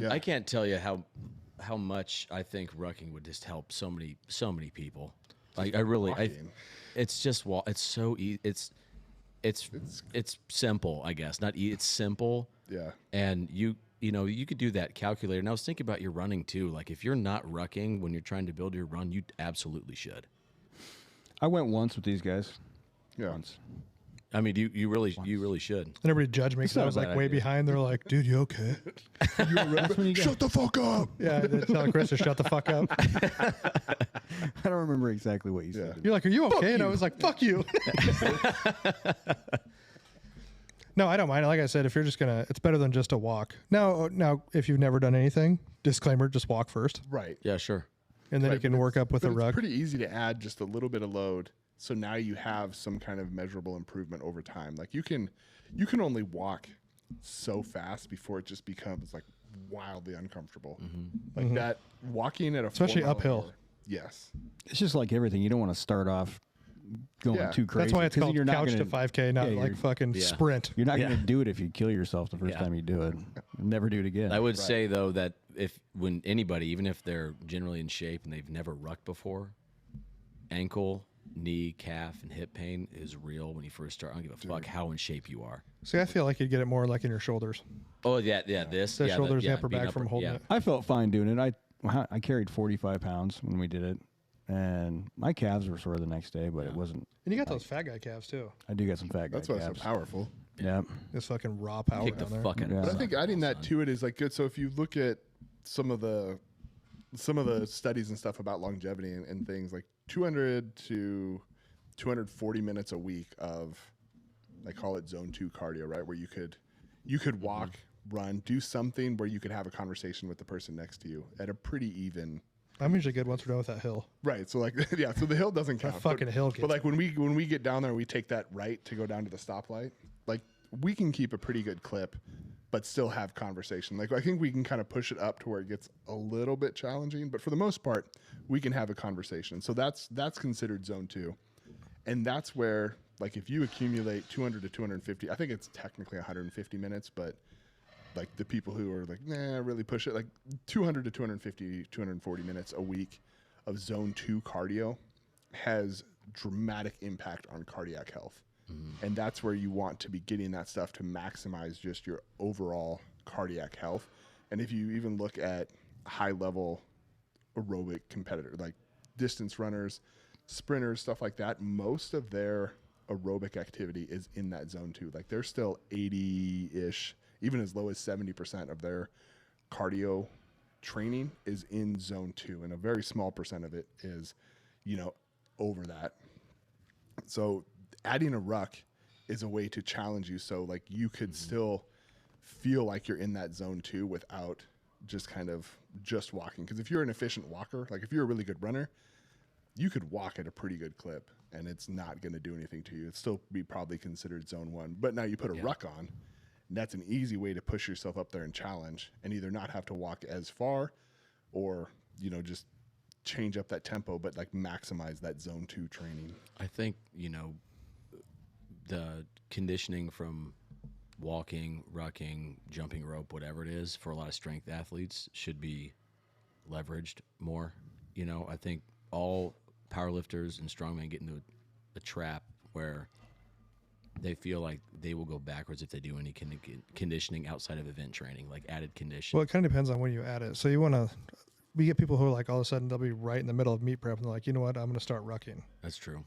your. I can't tell you how much I think rucking would just help so many people. Like I really, walking. it's just it's so it's simple, I guess. Not it's simple. Yeah. And you could do that calculator. And I was thinking about your running too. Like if you're not rucking when you're trying to build your run, you absolutely should. I went once with these guys. Yeah. Once. I mean, you really should. And everybody judged me because not I a was bad way idea. behind. They're like, dude, you okay? Shut the fuck up. Yeah, I did tell Chris to shut the fuck up. I don't remember exactly what you Yeah. said. You're like, are you okay? And I was like, fuck you. No, I don't mind. Like I said, if you're just it's better than just a walk. Now, if you've never done anything, disclaimer, just walk first. Right. Yeah, sure. And then Right, you can but work up with but a it's rug. pretty easy to add just a little bit of load. So now you have some kind of measurable improvement over time. Like you can only walk so fast before it just becomes wildly uncomfortable. Like that walking at a Especially 4 mile uphill. hour- Yes. It's just like everything. You don't want to start off going Yeah. too crazy. That's why it's 'cause called you're not couch gonna- to 5K, not yeah, like you're- fucking Yeah. sprint. You're not Yeah. going to do it if you kill yourself the first Yeah. time you do it. Never do it again. I would say though that when anybody, even if they're generally in shape and they've never rucked before, ankle, knee, calf, and hip pain is real when you first start. I don't give a fuck how in shape you are. See, I feel like you'd get it more like in your shoulders. Oh yeah, this The shoulders, yeah, upper being back from holding it. I felt fine doing it. I carried 45 pounds when we did it, and my calves were sore the next day, but it wasn't. And you got those fat guy calves too. I do get some fat guy That's why it's so calves. powerful. Yeah. This fucking raw power Kick the down there. fucking. Yeah. But I think adding that to it is good. So if you look at some of the studies and stuff about longevity and things, 200 to 240 minutes a week of, they call it zone 2 cardio, right? Where you could you could walk, run, do something where you could have a conversation with the person next to you at a pretty even. I'm usually good once we're done with that hill. Right. So like, yeah. So the hill doesn't count. That fucking hill gets But like when we get down there, and we take that right to go down to the stoplight. Like we can keep a pretty good clip, but still have conversation. Like I think we can kind of push it up to where it gets a little bit challenging, but for the most part, we can have a conversation. So that's considered zone 2, and that's where like if you accumulate 200 to 250, I think it's technically 150 minutes, but like the people who are like, nah, really push it, like 200 to 250, 240 minutes a week of zone 2 cardio has dramatic impact on cardiac health. And that's where you want to be getting that stuff to maximize just your overall cardiac health. And if you even look at high level aerobic competitors, like distance runners, sprinters, stuff like that, most of their aerobic activity is in that zone 2. Like they're still 80-ish, even as low as 70% of their cardio training is in zone 2, and a very small percent of it is, over that. So adding a ruck is a way to challenge you, so like you could still feel like you're in that zone 2 without just kind of just walking. Because if you're an efficient walker, like if you're a really good runner, you could walk at a pretty good clip and it's not going to do anything to you. It'd still be probably considered zone 1. But now you put a ruck on, and that's an easy way to push yourself up there and challenge, and either not have to walk as far or, just change up that tempo, but like maximize that zone 2 training. I think, the conditioning from walking, rucking, jumping rope, whatever it is, for a lot of strength athletes should be leveraged more. I think all powerlifters and strongmen get into a trap where they feel like they will go backwards if they do any conditioning outside of event training, like added condition. Well, it kind of depends on when you add it. So we get people who are like, all of a sudden they'll be right in the middle of meet prep and they're like, you know what, I'm going to start rucking. That's true.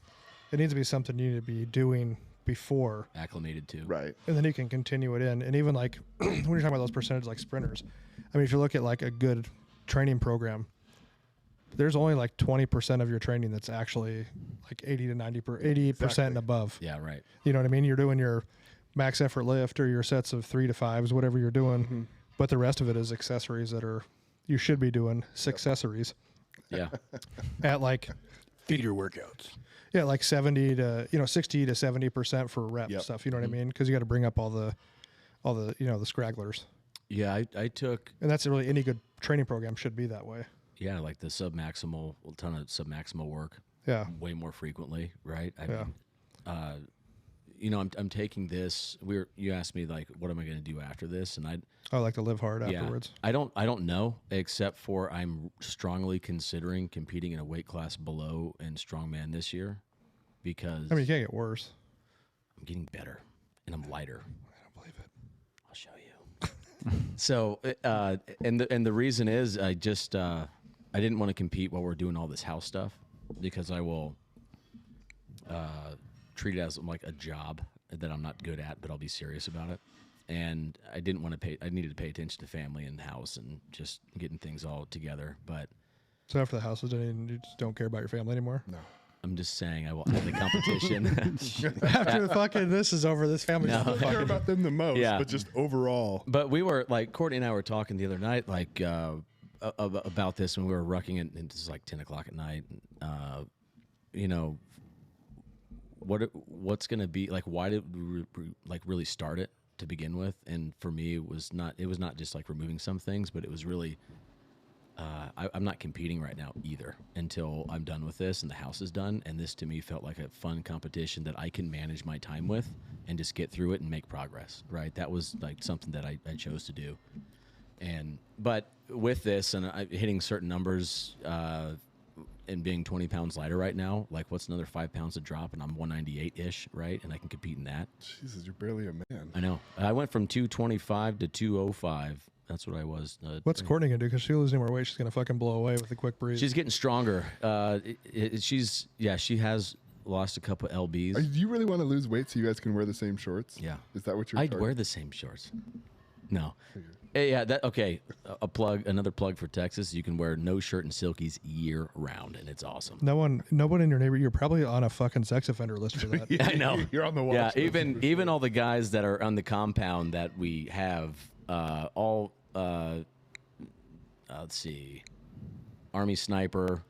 It needs to be something you need to be doing before. Acclimated to. Right. And then you can continue it in. And even like when you're talking about those percentages like sprinters, I mean, if you look at like a good training program, there's only like 20% of your training that's actually like 80% and above. Yeah, right. You know what I mean? You're doing your max effort lift or your sets of 3 to 5s, whatever you're doing. But the rest of it is accessories that you should be doing accessories Yeah. at like Feeder workouts. Yeah, like 60 to 70% for rep stuff. You know what I mean? Because you got to bring up all the the scragglers. Yeah, I took. And that's really any good training program should be that way. Yeah, like the submaximal, a ton of submaximal work. Yeah. Way more frequently, right? Yeah. I'm taking this. You asked me like, what am I going to do after this? And I like to live hard afterwards. I don't know, except for I'm strongly considering competing in a weight class below in strongman this year, because I mean, you can't get worse. I'm getting better and I'm lighter. I don't believe it. I'll show you. So, and the reason is I didn't want to compete while we're doing all this house stuff, because I will treat it as like a job that I'm not good at, but I'll be serious about it. And I didn't want to pay. I needed to pay attention to family and the house and just getting things all together. But So after the house is done, you just don't care about your family anymore? No. I'm just saying I will have the competition. After the fucking this is over, this family's No. I care about them the most, Yeah. but just overall. But we were like, Courtney and I were talking the other night, like about this when we were rucking, and it was like 10 o'clock at night. What's going to be like? Why did we like really start it to begin with? And for me, it was not just like removing some things, but it was really. I'm not competing right now either until I'm done with this and the house is done. And this to me felt like a fun competition that I can manage my time with and just get through it and make progress. Right. That was like something that I chose to do. But with this and hitting certain numbers and being 20 pounds lighter right now, like what's another 5 pounds to drop? And I'm 198-ish. Right. And I can compete in that. Jesus, you're barely a man. I know. I went from 225 to 205. That's what I was. What's Courtney going to do? Because she loses any more weight, she's going to fucking blow away with a quick breeze. She's getting stronger. She has lost a couple lbs. Do you really want to lose weight so you guys can wear the same shorts? Yeah. Is that what you're I'd wear the same shorts. No. Yeah, okay. Another plug for Texas. You can wear no shirt and silkies year round, and it's awesome. Nobody in your neighborhood. You're probably on a fucking sex offender list for that. I know. You're on the watch. Yeah, list. even all the guys that are on the compound that we have, let's see, Army sniper,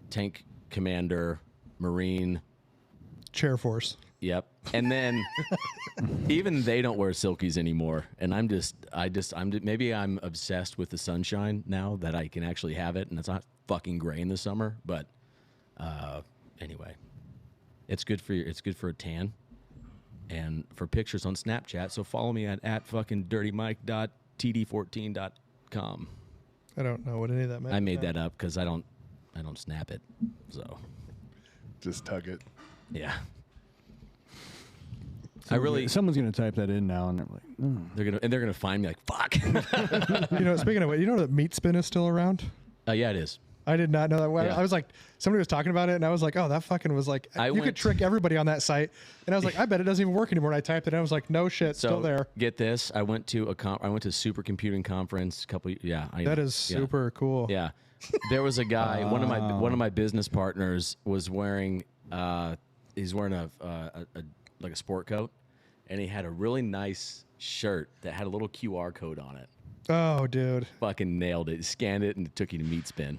tank commander, Marine, Chair force. Yep. And then even they don't wear silkies anymore. And maybe I'm obsessed with the sunshine now that I can actually have it, and it's not fucking gray in the summer. But anyway, it's good for a tan and for pictures on Snapchat. So follow me at fucking dirtymike.td14.com. I don't know what any of that meant. I made that up because I don't snap it. So Just tug it. yeah. Someone's gonna type that in now, and they're like, they're gonna find me like fuck. Speaking of what, you know that meat spin is still around? Yeah, it is. I did not know that. Yeah. I was like, somebody was talking about it, and I was like, oh, that fucking was like, you could trick everybody on that site. And I was like, I bet it doesn't even work anymore. And I typed it, and I was like, no shit, So still there. Get this, I went to a supercomputing conference a couple. That is super cool. Yeah, there was a guy. One of my business partners was wearing. He's wearing a like a sport coat, and he had a really nice shirt that had a little QR code on it. Oh, dude. Fucking nailed it. Scanned it and it took you to Meat Spin.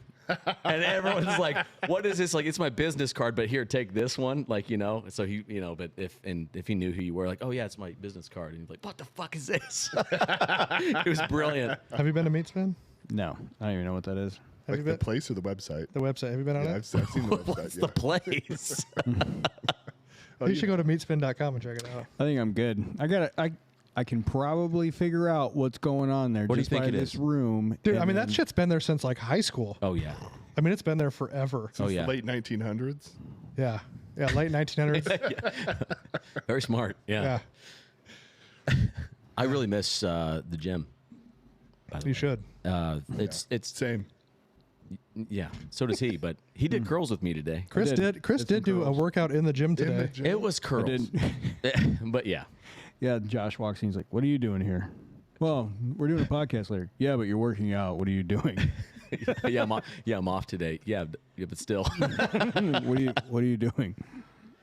And everyone's like, "What is this?" Like, it's my business card, but here, take this one. Like, so he, but if he knew who you were, like, "Oh yeah, it's my business card," and he's like, "What the fuck is this?" It was brilliant. Have you been to Meat Spin? no, I don't even know what that is. Have Like you the been? place or the website? The website. Have you been on Yeah, it? I've seen the website. What's Yeah. the place? You should go to meatspin.com and check it out. I think I'm good. I can probably figure out what's going on there What do you just think by it this is? room. Dude, and I mean, then- that shit's been there since like high school. Oh yeah. I mean, it's been there forever. Since yeah. the late 1900s. Yeah. Yeah, late 1900s. Very smart. Yeah. I really miss the gym. By the You way. should. It's Same. yeah. So does he, but he did curls with me today. Chris did. Chris Did some did do a curls. workout in the gym In the today. gym. It was curls, didn't. but yeah. Yeah, Josh walks in. He's like, "What are you doing here?" Well, we're doing a podcast later. Yeah, but you're working out. What are you doing? I'm off today. Yeah, but still. What are you doing?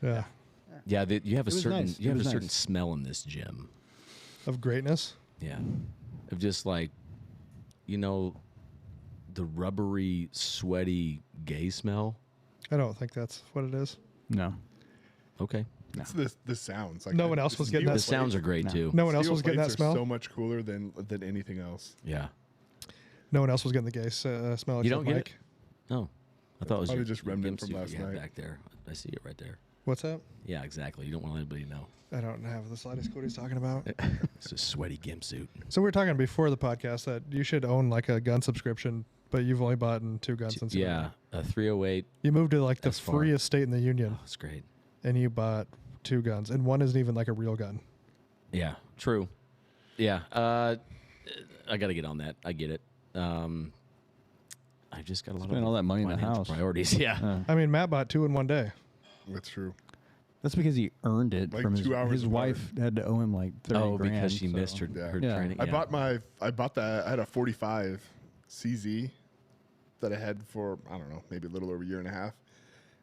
Yeah. Yeah, you have a was certain nice. you It have a was certain nice. smell in this gym. Of greatness. Yeah, of just like, the rubbery, sweaty, gay smell. I don't think that's what it is. No. Okay, It's the sounds. Like No one else was getting the that sounds are great No. too. No one else was getting that Are smell. so much cooler than anything else. Yeah. No one else was getting the gay smell. You don't except get Mike. it? No, I thought it was Probably your, just your remnant gimp from suit last you had night. back there. I see it right there. What's that? Yeah, exactly. You don't want anybody to know. I don't have the slightest clue what he's talking about. It's a sweaty gimp suit. So we were talking before the podcast that you should own like a gun subscription, but you've only bought 2 guns since you Yeah, a 308. You moved to like the That's far. freest state in the union, Oh, it's great. and you bought 2 guns, and one isn't even like a real gun. Yeah, true. Yeah, I got to get on that. I get it. I just got a lot Spend of all that money in the financial house. priorities. Yeah. I mean, Matt bought 2 in one day. That's true. That's because he earned it Like from 2 hours his apart. wife had to owe him like 30 Oh, grand. because she so- missed her, Yeah. her Yeah. training. I Yeah. bought that. I had a 45 CZ that I had for, I don't know, maybe a little over a year and a half.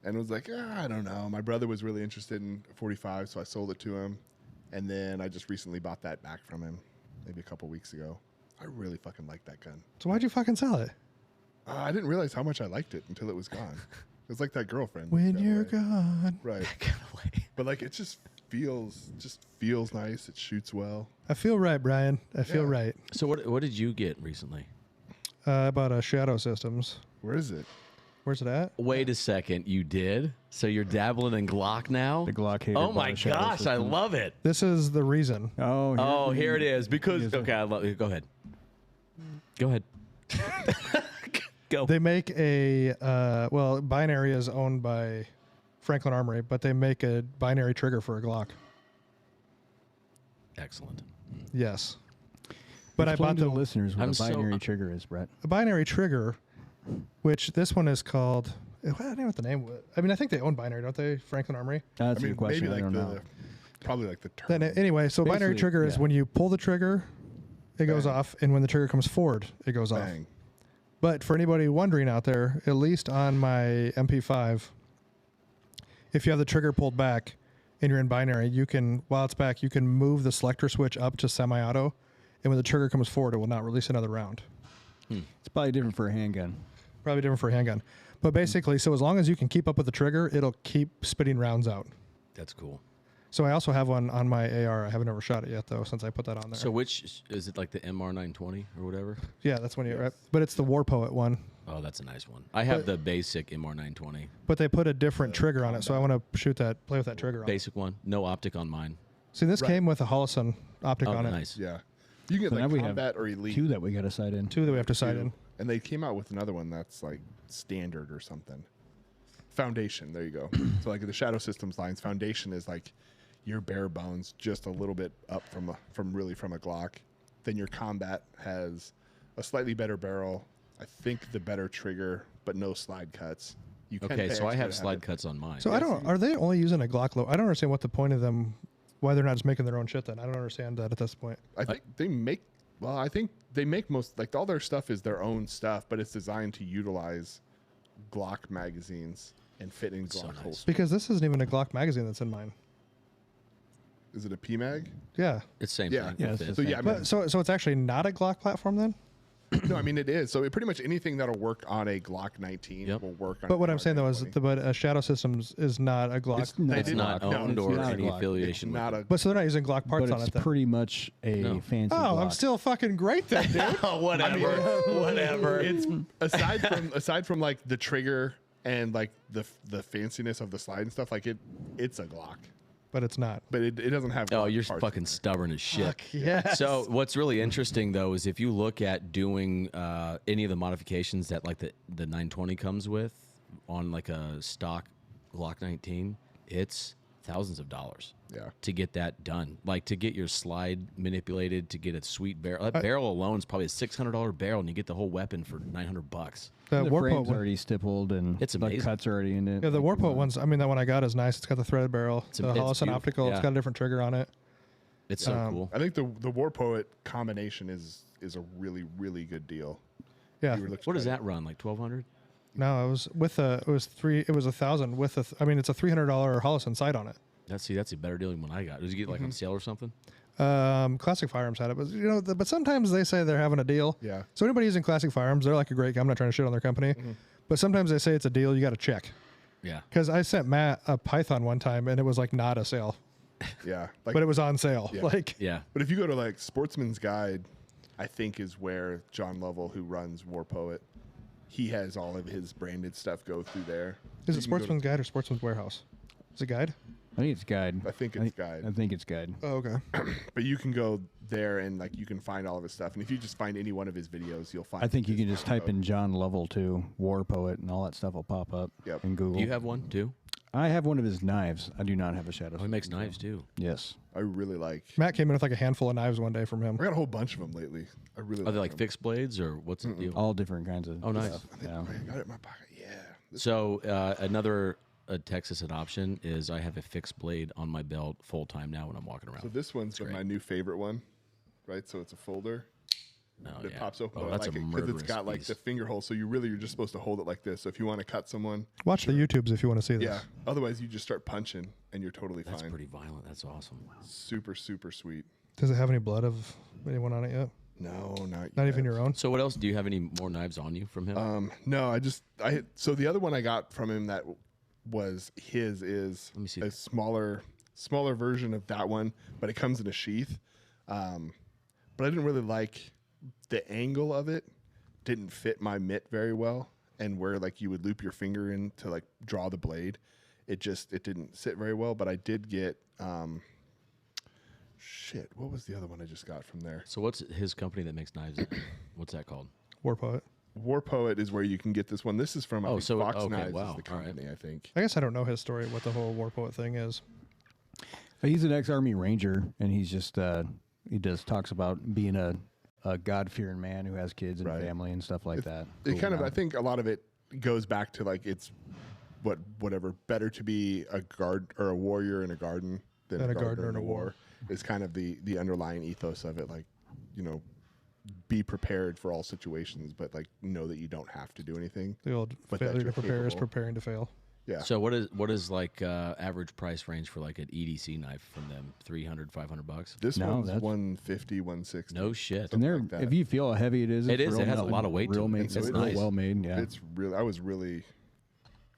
And it was like, I don't know. My brother was really interested in 45, so I sold it to him. And then I just recently bought that back from him maybe a couple weeks ago. I really fucking like that gun. So why'd you fucking sell it? I didn't realize how much I liked it until it was gone. It was like that girlfriend. When got you're away. gone. Right. Got away. But like it just feels nice. It shoots well. I feel right, Brian. I feel Yeah. right. So what did you get recently? I bought a Shadow Systems. Where is it? Where's it at? Wait a second, you did? So you're dabbling in Glock now? The Glock hater. Oh bought my a Shadow gosh, I System. love it. This is the reason. Oh, Oh, here it is. Because Yes, sir. okay, I love it. Go ahead. Go ahead. Go. They make a Binary is owned by Franklin Armory, but they make a binary trigger for a Glock. Excellent. Yes. But Explain I bought to the the listeners what I'm a so- binary trigger is, Brett. a binary trigger, which this one is called. I don't know what the name was. I mean, I think they own Binary, don't they? Franklin Armory. That's I mean, a good question. maybe I like don't know. probably like the term. Then anyway, so binary Basically, trigger is yeah. when you pull the trigger, it goes Bang. off, and when the trigger comes forward, it goes off. Bang. But for anybody wondering out there, at least on my MP5, if you have the trigger pulled back and you're in binary, you can, while it's back, you can move the selector switch up to semi-auto, and when the trigger comes forward, it will not release another round. It's probably different for a handgun. Probably different for a handgun. But basically, so as long as you can keep up with the trigger, it'll keep spitting rounds out. That's cool. So I also have one on my AR. I haven't ever shot it yet, though, since I put that on there. So which is it, like the MR920 or whatever? Yeah, that's when you. Right? But it's the War Poet one. Oh, that's a nice one. I have the basic MR920. But they put a different trigger on it, so I want to play with that trigger on it. Basic one. No optic on mine. See, this came with a Holosun optic Oh, on it. nice. Yeah. You can So get now like we have combat or elite. Two that we got to sight in. Two that we have to sight in. And they came out with another one that's like standard or something. Foundation. There you go. So like the Shadow Systems lines, Foundation is like your bare bones, just a little bit up from a Glock. Then your Combat has a slightly better barrel. I think the better trigger, but no slide cuts. You can Okay, pay so I extra have to slide it. cuts on mine. So I don't. Are they only using a Glock low? I don't understand what the point of them. Why they're not just making their own shit then? I don't understand that at this point. I think they make. Well, I think they make most like all their stuff is their own stuff, but it's designed to utilize Glock magazines and fit in So Glock nice. holsters. Because this isn't even a Glock magazine that's in mine. Is it a PMag? Yeah. It's same Yeah. thing. Yeah, with it's this. the So yeah, I mean, But so it's actually not a Glock platform then. no, I mean it is. So it pretty much anything that'll work on a Glock 19 Yep. will work on. But a what I'm Glock saying though is 920. that Shadow Systems is not a Glock. It's did not not- owned no, or it's not a any Glock. affiliation It's with not it. a. But so they're not using Glock parts But on it's it then. pretty much a No. fancy Oh, I'm Glock. still fucking great then, dude. Whatever. Whatever. It's aside from like the trigger and like the fanciness of the slide and stuff. Like it's a Glock, But it's not. but it doesn't have. Oh, Glock you're parts fucking in stubborn as shit. Yes. So what's really interesting though is if you look at doing any of the modifications that like the 920 comes with on like a stock Glock 19, it's thousands of dollars. Yeah. To get that done, like to get your slide manipulated, to get a sweet barrel. That barrel alone is probably a $600 barrel, and you get the whole weapon for $900. The The War Poet frame's one. already stippled and It's the amazing. cuts are already in it. Yeah, the Like, War come Poet on. ones. I mean, that one I got is nice. It's got the threaded barrel, It's the beautiful, Holosun optical. It's yeah. got a different trigger on it. It's so cool. I think the War Poet combination is a really good deal. Yeah. You were looking What does at it. that run? Like 1,200? No, it was with a. It was three. It was 1,000 with a. I mean, it's a $300 Holosun sight on it. That's a better deal than what I got. Did you get like on sale or something? Classic Firearms had it, but but sometimes they say they're having a deal. Yeah. So anybody using Classic Firearms, they're like a great. I'm not trying to shit on their company, but sometimes they say it's a deal. You got to check. Yeah. Because I sent Matt a Python one time and it was like not a sale, Yeah. Like, but it was on sale. Yeah. Like Yeah. But if you go to like Sportsman's Guide, I think is where John Lovell, who runs War Poet, he has all of his branded stuff go through there. is So it you can go to- Sportsman's Guide or Sportsman's Warehouse? Is it Guide? I think it's guide. I think it's Guide. I think it's guide. Oh, okay. But you can go there and like you can find all of his stuff. And if you just find any one of his videos, you'll find. I think you his can just promo type in John Lovell too, War Poet, and all that stuff will pop up Yep. in Google. Do you have one too? I have one of his knives. I do not have a Shadow. Oh, he makes System, knives too. Yes. I really like. Matt came in with like a handful of knives one day from him. I got a whole bunch of them lately. I really. Are they like them. fixed blades or what's the deal? All different kinds of Oh, nice. stuff. I think Yeah. I got it in my pocket. Yeah. So another Texas option is I have a fixed blade on my belt full time now when I'm walking around. So this one's been great. my new favorite one, right? So it's a folder. No, It yeah. pops open. Oh, but that's I like a it because murderous it's got like piece. the finger hole. So you're just supposed to hold it like this. So if you want to cut someone, Watch the YouTubes if you want to see this. yeah. Otherwise, you just start punching and you're totally That's fine. pretty violent. That's awesome. Super sweet. Does it have any blood of anyone on it yet? No, not Not yet. even your own. So what else? Do you have any more knives on you from him? No, so the other one I got from him that was his is Let me see. a smaller version of that one, but it comes in a sheath. But I didn't really like the angle of it. Didn't fit my mitt very well, and where like you would loop your finger in to like draw the blade, it didn't sit very well. But I did get what was the other one I just got from there? So what's his company that makes knives? What's that called? War Poet. War Poet is where you can get this one. This is from I Oh, think so- Fox okay, Knives wow, is the all right. company, I think. I guess I don't know his story, what the whole War Poet thing is. He's an ex-Army Ranger, and he's just he just talks about being a God-fearing man who has kids and Right. family and stuff like that. It kind of, I think a lot of it goes back to like it's whatever better to be a guard or a warrior in a garden than a gardener in a war is kind of the underlying ethos of it. Like, be prepared for all situations, but like know that you don't have to do anything. The old But that failure you're to prepare is capable. preparing to fail. Yeah. So what is like average price range for like an EDC knife from them? $300, $500? This No, one's that's- 150, 160. No shit. And they're like that. if you feel how heavy it is, It it's is. real It has a made- lot of weight to real it. made, And so it's it's real nice. well made. Yeah, It's really. I was really.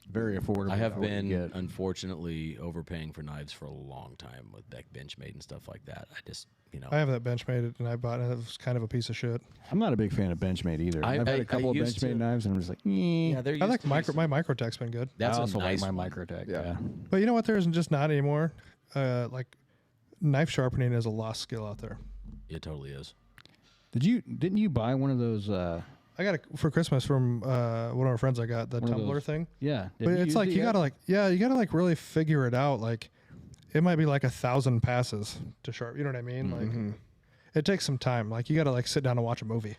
very affordable. I have for what you been get. unfortunately overpaying for knives for a long time with like Benchmade and stuff like that. I just I have that Benchmade and I bought it. It was kind of a piece of shit. I'm not a big fan of Benchmade either. I- I've had I- a couple I of used Benchmade to. knives, and I'm just like, eh. they're I like my Microtech's been good. That's I a also nice like my one. Microtech. Yeah. Yeah. But you know what? There's just not anymore. Like knife sharpening is a lost skill out there. It totally is. Didn't you buy one of those? I got it for Christmas from one of our friends. I got the One of tumbler those- thing. Yeah, But it's like you gotta like really figure it out. Like it might be like 1,000 passes to sharp. You know what I mean? Mm-hmm. Like it takes some time. Like you gotta like sit down and watch a movie.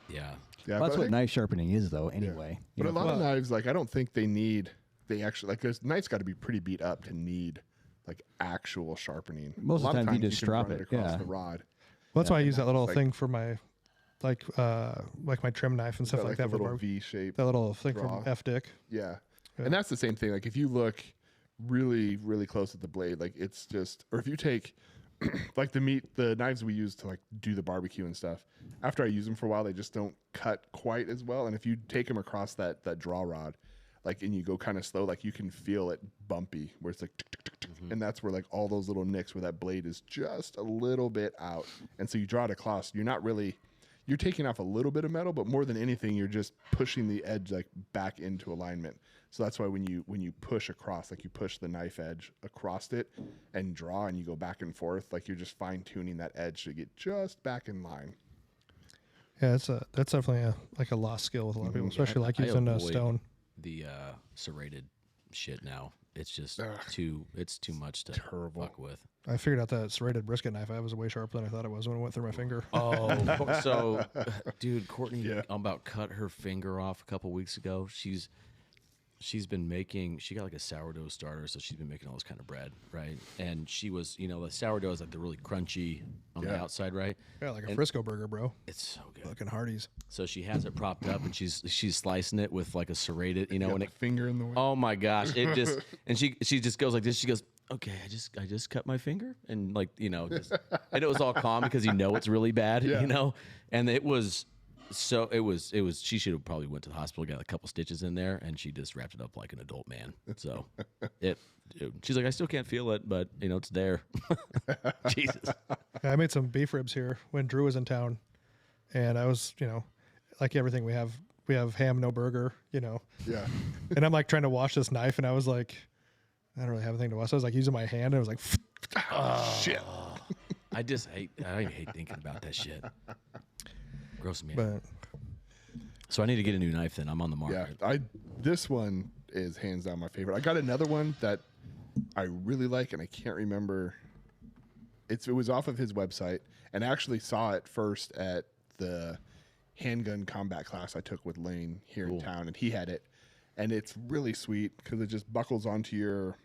Yeah. Yeah, That's but I what think- knife sharpening is, though. Anyway, But You a know, lot of knives, like I don't think they actually like this knife's got to be pretty beat up to need like actual sharpening. Most A of the lot time you just can drop run it, across yeah. the rod. Well, that's why I and use that little like- thing for my like my trim knife and stuff Got, like the that. For little barbecue. V shape. That little thing draw. from F Dick. Yeah. Yeah. And that's the same thing. Like if you look really, really close at the blade, like it's just, or if you take like the knives we use to like do the barbecue and stuff, after I use them for a while, they just don't cut quite as well. And if you take them across that draw rod, like, and you go kind of slow, like you can feel it bumpy where it's like, tick, tick, tick, tick. And that's where like all those little nicks where that blade is just a little bit out. And so you draw it across, you're taking off a little bit of metal, but more than anything, you're just pushing the edge like back into alignment. So that's why when you push across, like you push the knife edge across it and draw, and you go back and forth, like you're just fine tuning that edge to get just back in line. Yeah, that's definitely a lost skill with a lot of people, especially like I using a avoid stone. The serrated shit now. It's just Ugh. too much to Terrible. fuck with. I figured out that serrated brisket knife. I was way sharper than I thought it was when it went through my finger. Oh, so, dude, Courtney Yeah. about cut her finger off a couple weeks ago. She's been making. She got like a sourdough starter, so she's been making all this kind of bread, right? And she was, the sourdough is like the really crunchy on the Yeah. outside, right? Yeah, like a And- Frisco burger, bro. It's so good. Fucking Hardee's. So she has it propped up, and she's slicing it with like a serrated, Got and the it. finger in the way. Oh my gosh! It just and she just goes like this. She goes, "Okay, I just cut my finger," and like just, and it was all calm because it's really bad, Yeah. And it was. So it was. She should have probably went to the hospital, got a couple stitches in there, and she just wrapped it up like an adult man. So she's like, I still can't feel it, but it's there. Jesus. Yeah, I made some beef ribs here when Drew was in town, and I was, like everything we have ham, no burger, Yeah. and I'm like trying to wash this knife, and I was like, I don't really have anything to wash. So I was like using my hand, and I was like, Shit. I hate thinking about that shit. Gross me out. but So I need to get a new knife then. I'm on the Yeah. market. This one is hands down my favorite. I got another one that I really like, and I can't remember. It was off of his website, and I actually saw it first at the handgun combat class I took with Lane here in town, and he had it, and it's really sweet because it just buckles onto your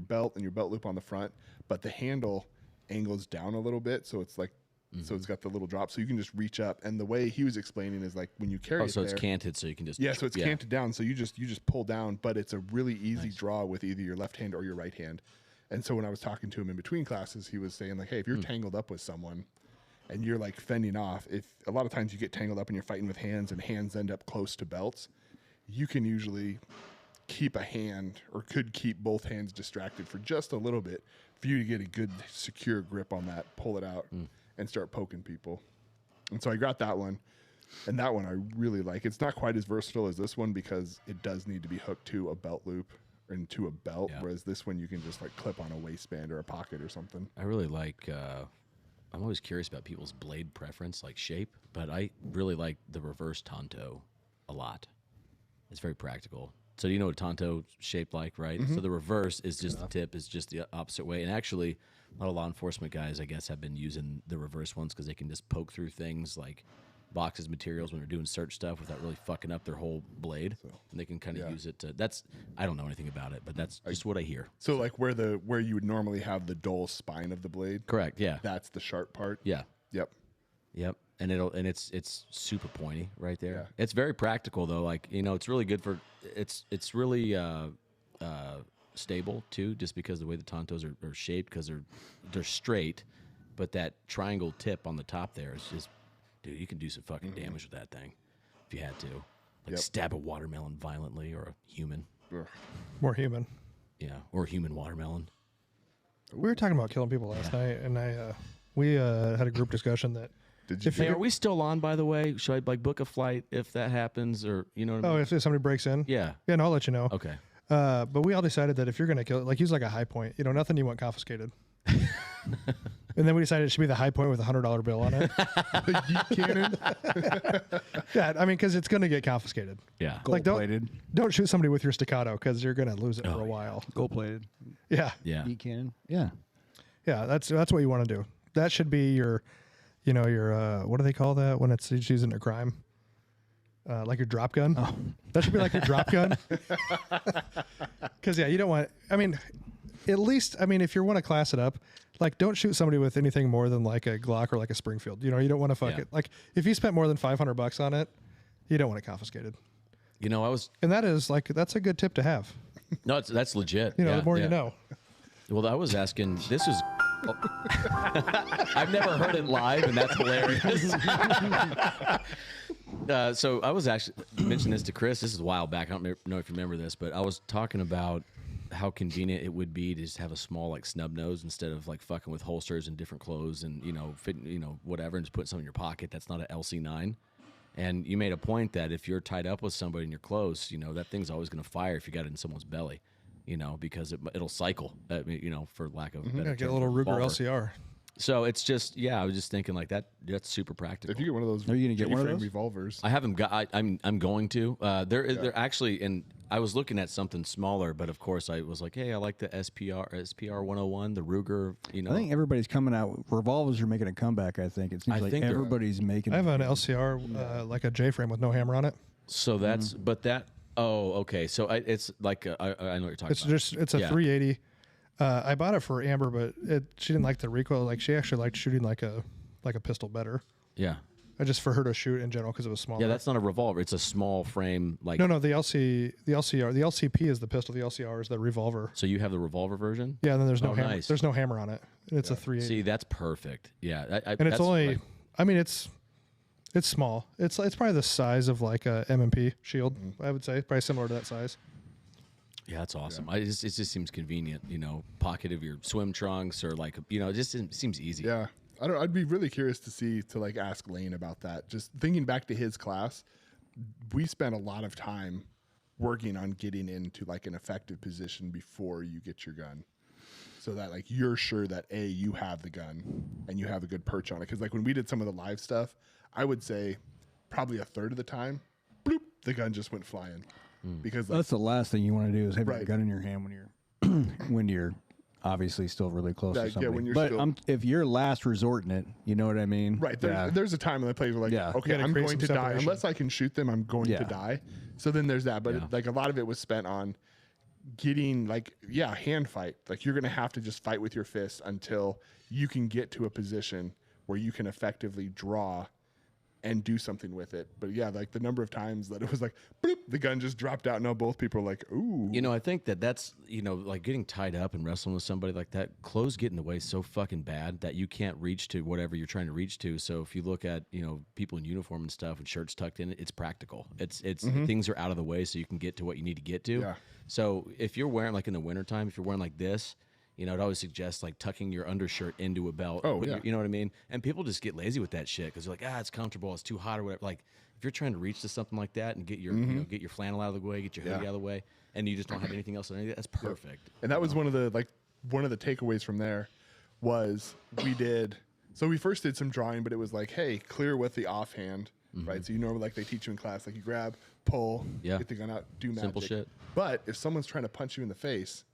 belt and your belt loop on the front, but the handle angles down a little bit, so it's like. So it's got the little drop, so you can just reach up. And the way he was explaining is like when you carry Oh, it so it's there- canted, so you can just yeah, so it's canted down, so you just pull down, but it's a really easy draw with either your left hand or your right hand. And so when I was talking to him in between classes, he was saying like, hey, if you're tangled up with someone and you're like fending off, if a lot of times you get tangled up and you're fighting with hands and hands end up close to belts, you can usually keep a hand or could keep both hands distracted for just a little bit for you to get a good secure grip on that, pull it out and start poking people. And so I got that one. And that one I really like. It's not quite as versatile as this one because it does need to be hooked to a belt loop or into a belt, Yeah. whereas this one you can just like clip on a waistband or a pocket or something. I really like. I'm always curious about people's blade preference, like shape, but I really like the reverse Tonto a lot. It's very practical. So do you know what a Tonto shaped like, right? So the reverse is just the tip is just the opposite way. And actually, a lot of law enforcement guys, I guess, have been using the reverse ones because they can just poke through things like boxes, materials when they're doing search stuff without really fucking up their whole blade. And they can kind of use it to. I don't know anything about it, but that's just what I hear. So like where you would normally have the dull spine of the blade, Correct. Yeah. that's the sharp part. Yeah. Yep. Yep. And it's super pointy right there. Yeah. It's very practical though. Like, it's really good for it's really stable too, just because the way the Tontos are shaped, because they're straight, but that triangle tip on the top there is just, dude, you can do some fucking damage with that thing if you had to. Like stab a watermelon violently, or a human. Ugh. More human. Yeah, or a human watermelon. We were talking about killing people last night, and we had a group discussion that. Did you? Hey, are we still on, by the way? Should I book a flight if that happens, or you know what I mean? If somebody breaks in? Yeah. Yeah, no, I'll let you know. Okay. But we all decided that if you're going to kill it, like use like a high point, nothing you want confiscated. And then we decided it should be the high point with a $100 bill on it. The yeet cannon? Yeah, I mean, because it's going to get confiscated. Yeah. Like, Gold-plated. Don't shoot somebody with your staccato, because you're going to lose it for a while. Gold-plated. Yeah. Yeah. Heat cannon. Yeah. Yeah, that's what you want to do. That should be your, what do they call that when it's using a crime? Like your drop gun. Oh. That should be like your drop gun. Because you don't want. I mean, at least if you want to class it up, like don't shoot somebody with anything more than like a Glock or like a Springfield. You don't want to fuck it. Like if you spent more than $500 on it, you don't want it confiscated. And that's a good tip to have. No, that's legit. The more you know. Well, I was asking. This is. I've never heard it live, and that's hilarious. So I was actually mentioning this to Chris. This is a while back. I don't know if you remember this, but I was talking about how convenient it would be to just have a small like snub nose instead of like fucking with holsters and different clothes and fit whatever, and just put something in your pocket. That's not an LC9. And you made a point that if you're tied up with somebody and you're close, that thing's always going to fire if you got it in someone's belly. Because it'll cycle, for lack of a better Get a term, little Ruger revolver. LCR. So it's just, I was just thinking like that. That's super practical. If you get one of those, Are you gonna get one of J-frame those? revolvers? I haven't got. I'm going to. They're actually, and I was looking at something smaller, but of course I was like, hey, I like the SPR 101, the Ruger. I think everybody's coming out. Revolvers are making a comeback. I think it seems like think they're- everybody's making. I have an LCR, like a J-frame with no hammer on it. So that's, but that. Oh, okay. So it's like I know what you're talking about. It's a 380. I bought it for Amber, but she didn't like the recoil. Like she actually liked shooting like a pistol better. Yeah. Just for her to shoot in general because it was smaller. Yeah, that's not a revolver. It's a small frame. Like No, the LCR, the LCP is the pistol. The LCR is the revolver. So you have the revolver version? Yeah, and then there's no Oh, hammer. nice. There's no hammer on it. And it's a 380. See, that's perfect. Yeah, and it's that's only. like- It's small. It's probably the size of like a M&P shield. I would say probably similar to that size. Yeah, that's awesome. It just seems convenient, pocket of your swim trunks, or like, it just seems easy. Yeah. I'd be really curious to ask Lane about that. Just thinking back to his class, we spent a lot of time working on getting into like an effective position before you get your gun. So that like you're sure that you have the gun and you have a good perch on it. Because like when we did some of the live stuff, I would say probably a third of the time, bloop, the gun just went flying. Because like, That's the last thing you want to do is have Right. your gun in your hand when you're obviously still really close Yeah, to yeah, somebody. when you're but still- if you're last resorting it, you know what I mean? right, Yeah. there's a time in the play where like, Yeah. okay, You gotta I'm create going some to die. separation. Unless I can shoot them, I'm going to Yeah. die. So then there's that. But Yeah. like a lot of it was spent on getting hand fight. Like you're going to have to just fight with your fists until you can get to a position where you can effectively draw and do something with it. But yeah, like the number of times that it was like, bloop, the gun just dropped out. Now both people are like, ooh. I think that's, like getting tied up and wrestling with somebody like that, clothes get in the way so fucking bad that you can't reach to whatever you're trying to reach to. So if you look at, people in uniform and stuff and shirts tucked in, it's practical. It's things are out of the way so you can get to what you need to get to. Yeah. So if you're wearing like in the wintertime, if you're wearing like this, it always suggests like tucking your undershirt into a belt. Oh, yeah. You know what I mean? And people just get lazy with that shit because they're like, it's comfortable, it's too hot or whatever. Like if you're trying to reach to something like that and get your get your flannel out of the way, get your hoodie out of the way, and you just don't have anything else underneath, that's perfect. And that was one of the takeaways from there was we first did some drawing, but it was like, hey, clear with the offhand, right? So you normally like they teach you in class, like you grab, pull, get the gun out, do magic. Simple shit. But if someone's trying to punch you in the face,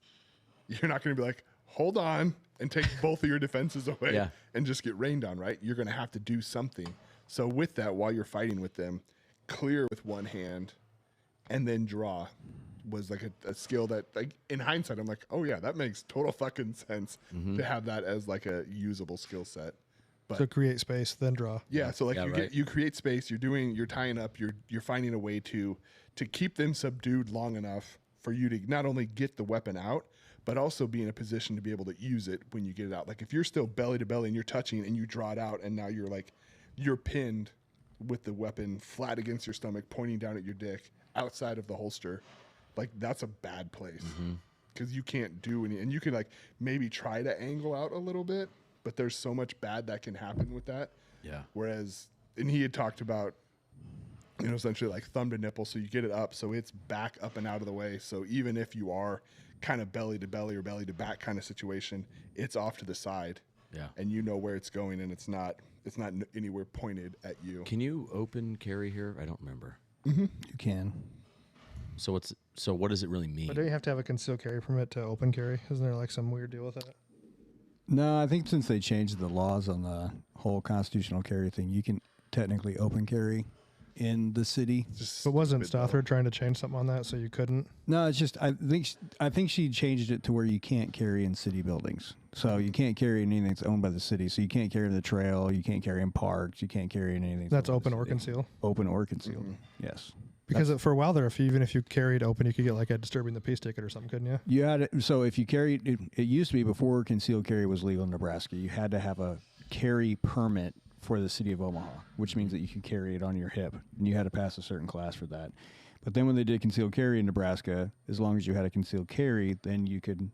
you're not going to be like, hold on, and take both of your defenses away and just get rained on, right? You're going to have to do something. So with that, while you're fighting with them, clear with one hand and then draw was like a skill that, like in hindsight, I'm like, oh yeah, that makes total fucking sense to have that as like a usable skill set. But So create space, then draw. yeah, so like Yeah, right. you create space, you're tying up, you're finding a way to keep them subdued long enough for you to not only get the weapon out, but also be in a position to be able to use it when you get it out. Like if you're still belly to belly and you're touching and you draw it out and now you're pinned with the weapon flat against your stomach, pointing down at your dick outside of the holster, like that's a bad place because you can't do any, and you can like maybe try to angle out a little bit, but there's so much bad that can happen with that. Yeah. Whereas, and he had talked about, essentially like thumb to nipple, so you get it up, so it's back up and out of the way. So even if you are kind of belly to belly or belly to back kind of situation, it's off to the side. Yeah. And you know where it's going, and it's not anywhere pointed at you. Can you open carry here? I don't remember. You can. So what does it really mean? But don't you have to have a concealed carry permit to open carry? Isn't there like some weird deal with that? No, I think since they changed the laws on the whole constitutional carry thing, you can technically open carry in the city. But wasn't Stothard trying to change something on that so you couldn't? No, it's just I think she changed it to where you can't carry in city buildings. So you can't carry in anything that's owned by the city. So you can't carry in the trail, you can't carry in parks, you can't carry in anything That's owned by open the or city. concealed. Open or concealed. Yes. Because for a while there, even if you carried open, you could get like a disturbing the peace ticket or something, couldn't you? You had it, so if you carried it used to be before concealed carry was legal in Nebraska, you had to have a carry permit for the city of Omaha, which means that you could carry it on your hip, and you had to pass a certain class for that. But then when they did concealed carry in Nebraska, as long as you had a concealed carry, then you could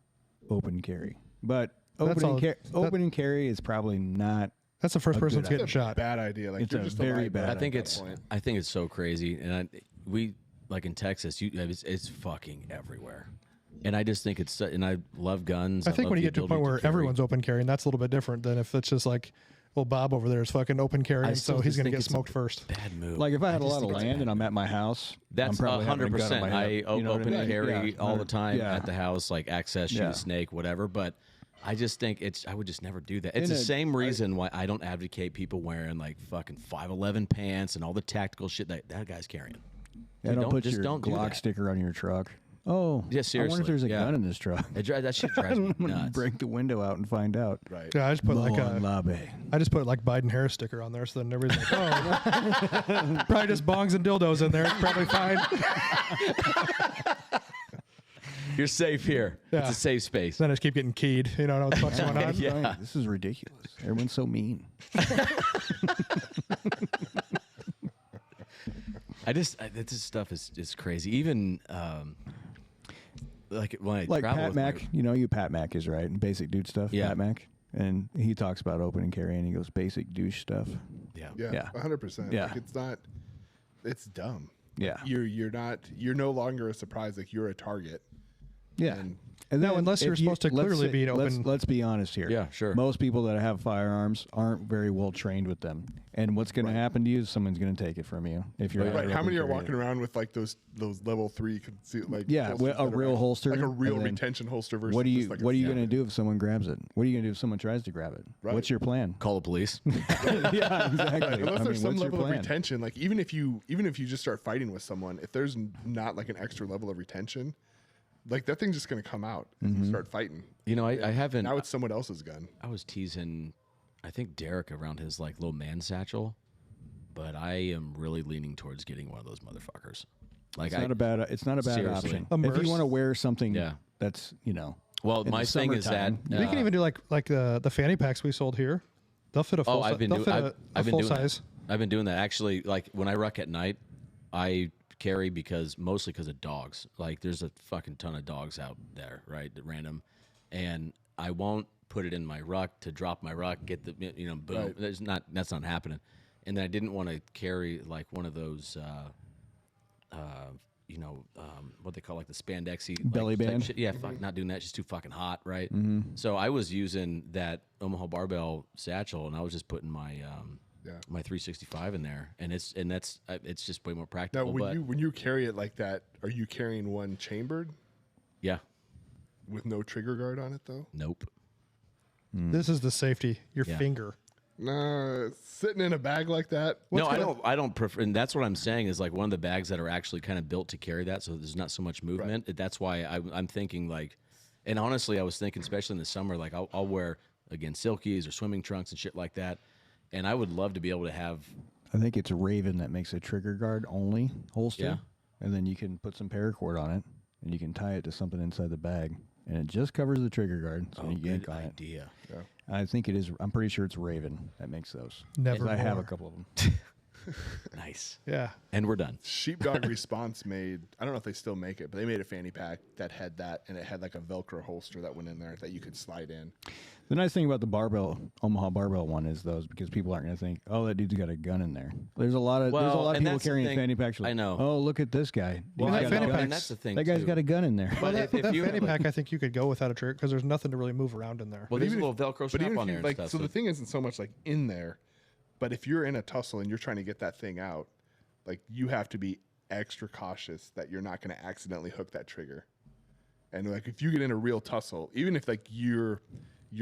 open carry. But open carry is probably not. That's the first person that's good getting shot. Bad idea. Like It's you're a just very a bad liability I at think that point. I think it's so crazy, and we like in Texas, it's fucking everywhere. And I just think it's, and I love guns. I think love when you the get to a ability point where carry. everyone's open carrying, that's a little bit different than if it's just like, well, Bob over there is fucking open carrying, still so he's just going to think get it's a smoked first. Bad move. Like if I had a just lot of think it's land bad and I'm at my house, That's I'm probably having a gun 100%. on my hip. I You know what open I mean? carry Yeah. all the time Yeah. at the house, like access, shoot Yeah. a snake, whatever. But I just think I would just never do that. It's In the a- same reason why I don't advocate people wearing like fucking 511 pants and all the tactical shit that guy's carrying. Yeah, Dude, don't put just your don't do Glock that. sticker on your truck. Oh, Yeah, I seriously. wonder if there's a Yeah. gun in this truck. That shit drives me I'm gonna nuts. break the window out and find out. Right. Yeah, I just put like Bon Labe. I just put like Biden Harris sticker on there, so then everybody's like, oh, probably just bongs and dildos in there. It's probably fine. You're safe here. Yeah. It's a safe space. Then I just keep getting keyed. You don't know what the fuck's going on. Yeah. Right, this is ridiculous. Everyone's so mean. This stuff is crazy. Even like when I Like travel Pat with Mac, my, you know who Pat Mac is, right? Basic dude stuff. Yeah. Pat Mac, and he talks about open and carry, and he goes basic douche stuff. yeah. Yeah. Yeah. 100%. Yeah. Like it's not. It's dumb. Yeah, You're no longer a surprise. Like you're a target. yeah. And No, then unless you're if supposed to let's clearly say- be open. Let's be honest here. Yeah, sure. Most people that have firearms aren't very well trained with them, and what's going to happen to you is someone's going to take it from you if you're Right. out How open many are carrying walking it. around with like those level 3 like Yeah, holsters a that are real like- holster, like a real and then retention holster versus What are you just like What are you a going to do if someone grabs it? What are you going to do if someone tries to grab it? Right. What's your plan? Call the police. Yeah, exactly. Unless I there's mean, some what's your level of plan? retention, like even if you just start fighting with someone, if there's not like an extra level of retention, like that thing's just gonna come out if Mm-hmm. you start fighting. You know, I haven't. Now it's someone else's gun. I was teasing, I think Derek around his like little man satchel, but I am really leaning towards getting one of those motherfuckers. Like It's not a bad. It's not a bad Seriously. option. A If Merce? you want to wear something, Yeah. that's well, in my the thing is that summertime. we can even do like the fanny packs we sold here. They'll fit a full. I've been they'll doing. fit I've, a I've been full doing size. that. I've been doing that actually. Like when I ruck at night, I carry mostly because of dogs. Like there's a fucking ton of dogs out there, right? At random, and I won't put it in my ruck to drop my ruck, get the boom. Right. That's not happening. And then I didn't want to carry like one of those. What they call like the spandexy Belly type band? shit. Yeah, fuck, not doing that. She's too fucking hot, right? Mm-hmm. So I was using that Omaha Barbell satchel, and I was just putting my my 365 in there, and it's just way more Now, practical. when you carry it like that, are you carrying one chambered Yeah, with no trigger guard on it though? nope. This is the safety. Your Yeah. finger. Nah, sitting in a bag like that. No, I don't prefer, and that's what I'm saying is like one of the bags that are actually kind of built to carry that, so there's not so much movement. That's why I'm thinking like, and honestly, I was thinking, especially in the summer, like I'll wear again silkies or swimming trunks and shit like that, And I would love to be able to have. I think it's Raven that makes a trigger guard only holster. Yeah. And then you can put some paracord on it, and you can tie it to something inside the bag, and it just covers the trigger guard, so you Good yank on it. idea. Yeah. I think it is. I'm pretty sure it's Raven that makes those. Never. I have a more. couple of them. Nice. Yeah. And we're done. Sheepdog Response made, I don't know if they still make it, but they made a fanny pack that had that, and it had like a Velcro holster that went in there that you could slide in. The nice thing about the barbell, Omaha barbell one is those because people aren't going to think, oh, that dude's got a gun in there. There's a lot of and people that's the carrying thing. fanny packs. Like, I know. Oh, look at this guy. Well, that I know, fanny and packs- that's the thing. That guy's too. got a gun in there. But Well, if that you fanny pack, I think you could go without a trigger because there's nothing to really move around in there. well, there's a even little Velcro But strap even on if there you, and like, stuff. so the thing isn't so much like in there, but if you're in a tussle and you're trying to get that thing out, like you have to be extra cautious that you're not going to accidentally hook that trigger. And like if you get in a real tussle, even if like you're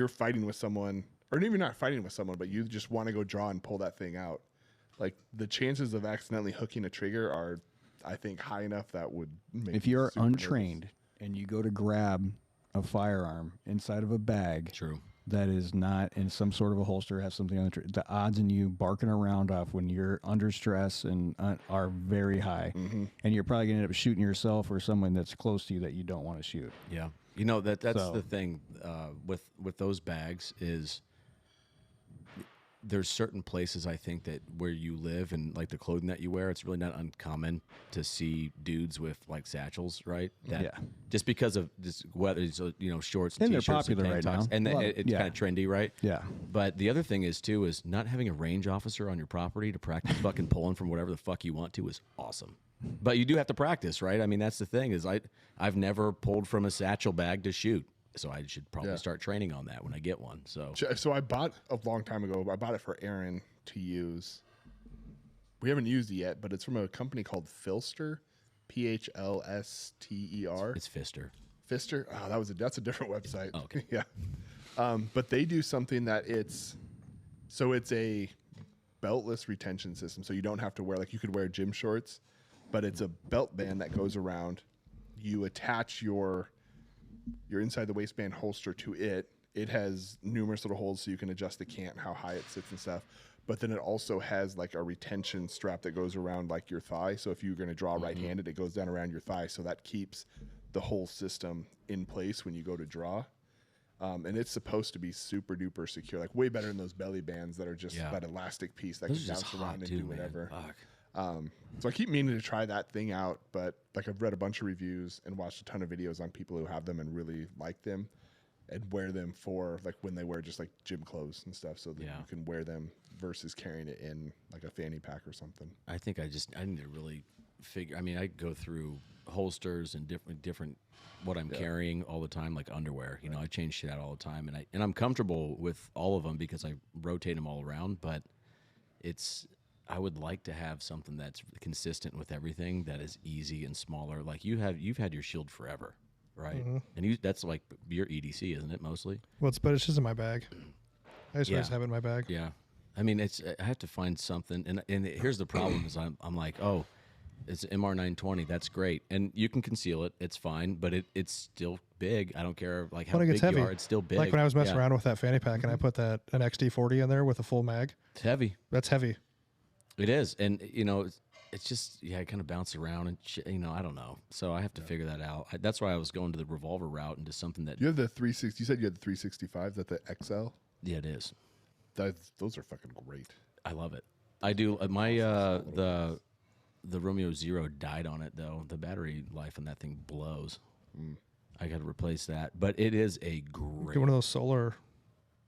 fighting with someone, or even not fighting with someone, but you just want to go draw and pull that thing out, like the chances of accidentally hooking a trigger are, I think, high enough that would make If you you're super untrained and you go to grab a firearm inside of a bag True. that is not in some sort of a holster, has something on the odds in you barking around off when you're under stress and are very high. Mm-hmm. And you're probably going to end up shooting yourself or someone that's close to you that you don't want to shoot. Yeah. You know, that's So- the thing with those bags is there's certain places I think that where you live and like the clothing that you wear, it's really not uncommon to see dudes with like satchels, right? That Yeah. Just because of this weather, shorts and And they're t-shirts popular and right tank tops, now. and A lot- it's yeah. kind of trendy, right? Yeah. But the other thing is too is not having a range officer on your property to practice fucking pulling from whatever the fuck you want to is awesome. But you do have to practice, right? I mean, that's the thing is I've never pulled from a satchel bag to shoot. So I should probably Yeah. start training on that when I get one. So So I bought a long time ago. I bought it for Aaron to use. We haven't used it yet, but it's from a company called Filster, Phlster. it's Fister. Fister. Oh, that's a different website. Okay. Yeah. But they do something that it's a beltless retention system. So you don't have to wear, like you could wear gym shorts, but it's a belt band that goes around. You attach your inside the waistband holster to it. It has numerous little holes so you can adjust the cant, how high it sits and stuff. But then it also has like a retention strap that goes around like your thigh. So if you're going to draw right-handed, it goes down around your thigh. So that keeps the whole system in place when you go to draw. And it's supposed to be super duper secure, like way better than those belly bands that are just Yeah. that elastic piece that Those can are just bounce hot around and too, do man. whatever. Fuck. So I keep meaning to try that thing out, but like I've read a bunch of reviews and watched a ton of videos on people who have them and really like them and wear them for like when they wear just like gym clothes and stuff so that Yeah. you can wear them versus carrying it in like a fanny pack or something. I think I need to really figure. I mean, I go through holsters and different what I'm carrying all the time, like underwear. You know, I change shit out all the time, and I'm comfortable with all of them because I rotate them all around. But I would like to have something that's consistent with everything that is easy and smaller. Like you've had your shield forever, right? And that's like your EDC, isn't it? Mostly. But it's just in my bag. I just always Yeah. have it in my bag. Yeah, I mean, I have to find something, and here's the problem: is I'm like, oh, it's MR920, that's great, and you can conceal it, it's fine, but it's still big. I don't care like how When it big gets heavy, you are, it's still big. Like when I was messing Yeah. around with that fanny pack and I put an XD40 in there with a full mag. It's heavy. That's heavy. It is, and it's just I kind of bounce around and I don't know. So I have to figure that out. That's why I was going to the revolver route and to something that You have the 360. You said you had the 365. Is that the XL? yeah, it is. Those are fucking great. I love it. I do. My the Romeo Zero died on it though. The battery life on that thing blows. I got to replace that, but it is a great. Get one of those solar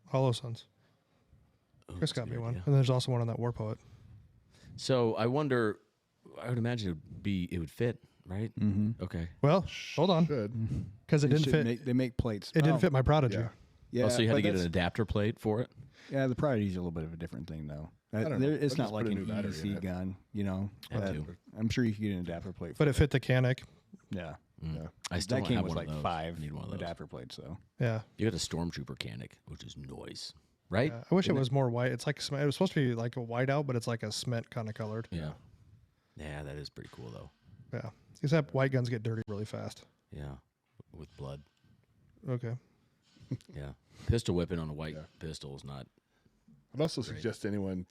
hollow suns. Oh, Chris that's a got me good one. idea. And there's also one on that War Poet. So I wonder. I would imagine it would fit, right? Mm-hmm. Okay. Well, hold on. Good. Because it They didn't should fit. they make plates. It didn't fit my Prodigy. Yeah. Yeah, Oh, so you had but to get an that's- adapter plate for it. Yeah, the Prodigy's a little bit of a different thing, though. don't know. It's I'll not just like put a an new battery in EDC it. gun, you know. Have that- to. I'm sure you could get an adapter plate. But for it fit the Canic. Yeah, Yeah. I still that don't came have with one like of those. 5 I need one of those. adapter plates, though. Yeah. You got a Stormtrooper Canic, which is noise, right? I wish it was more white. It's like it was supposed to be like a whiteout, but it's like a cement kind of colored. Yeah. Yeah, that is pretty cool though. Yeah. Except white guns get dirty really fast. Yeah, with blood. Okay. Yeah, pistol whipping on a white pistol is not. I'd also suggest to anyone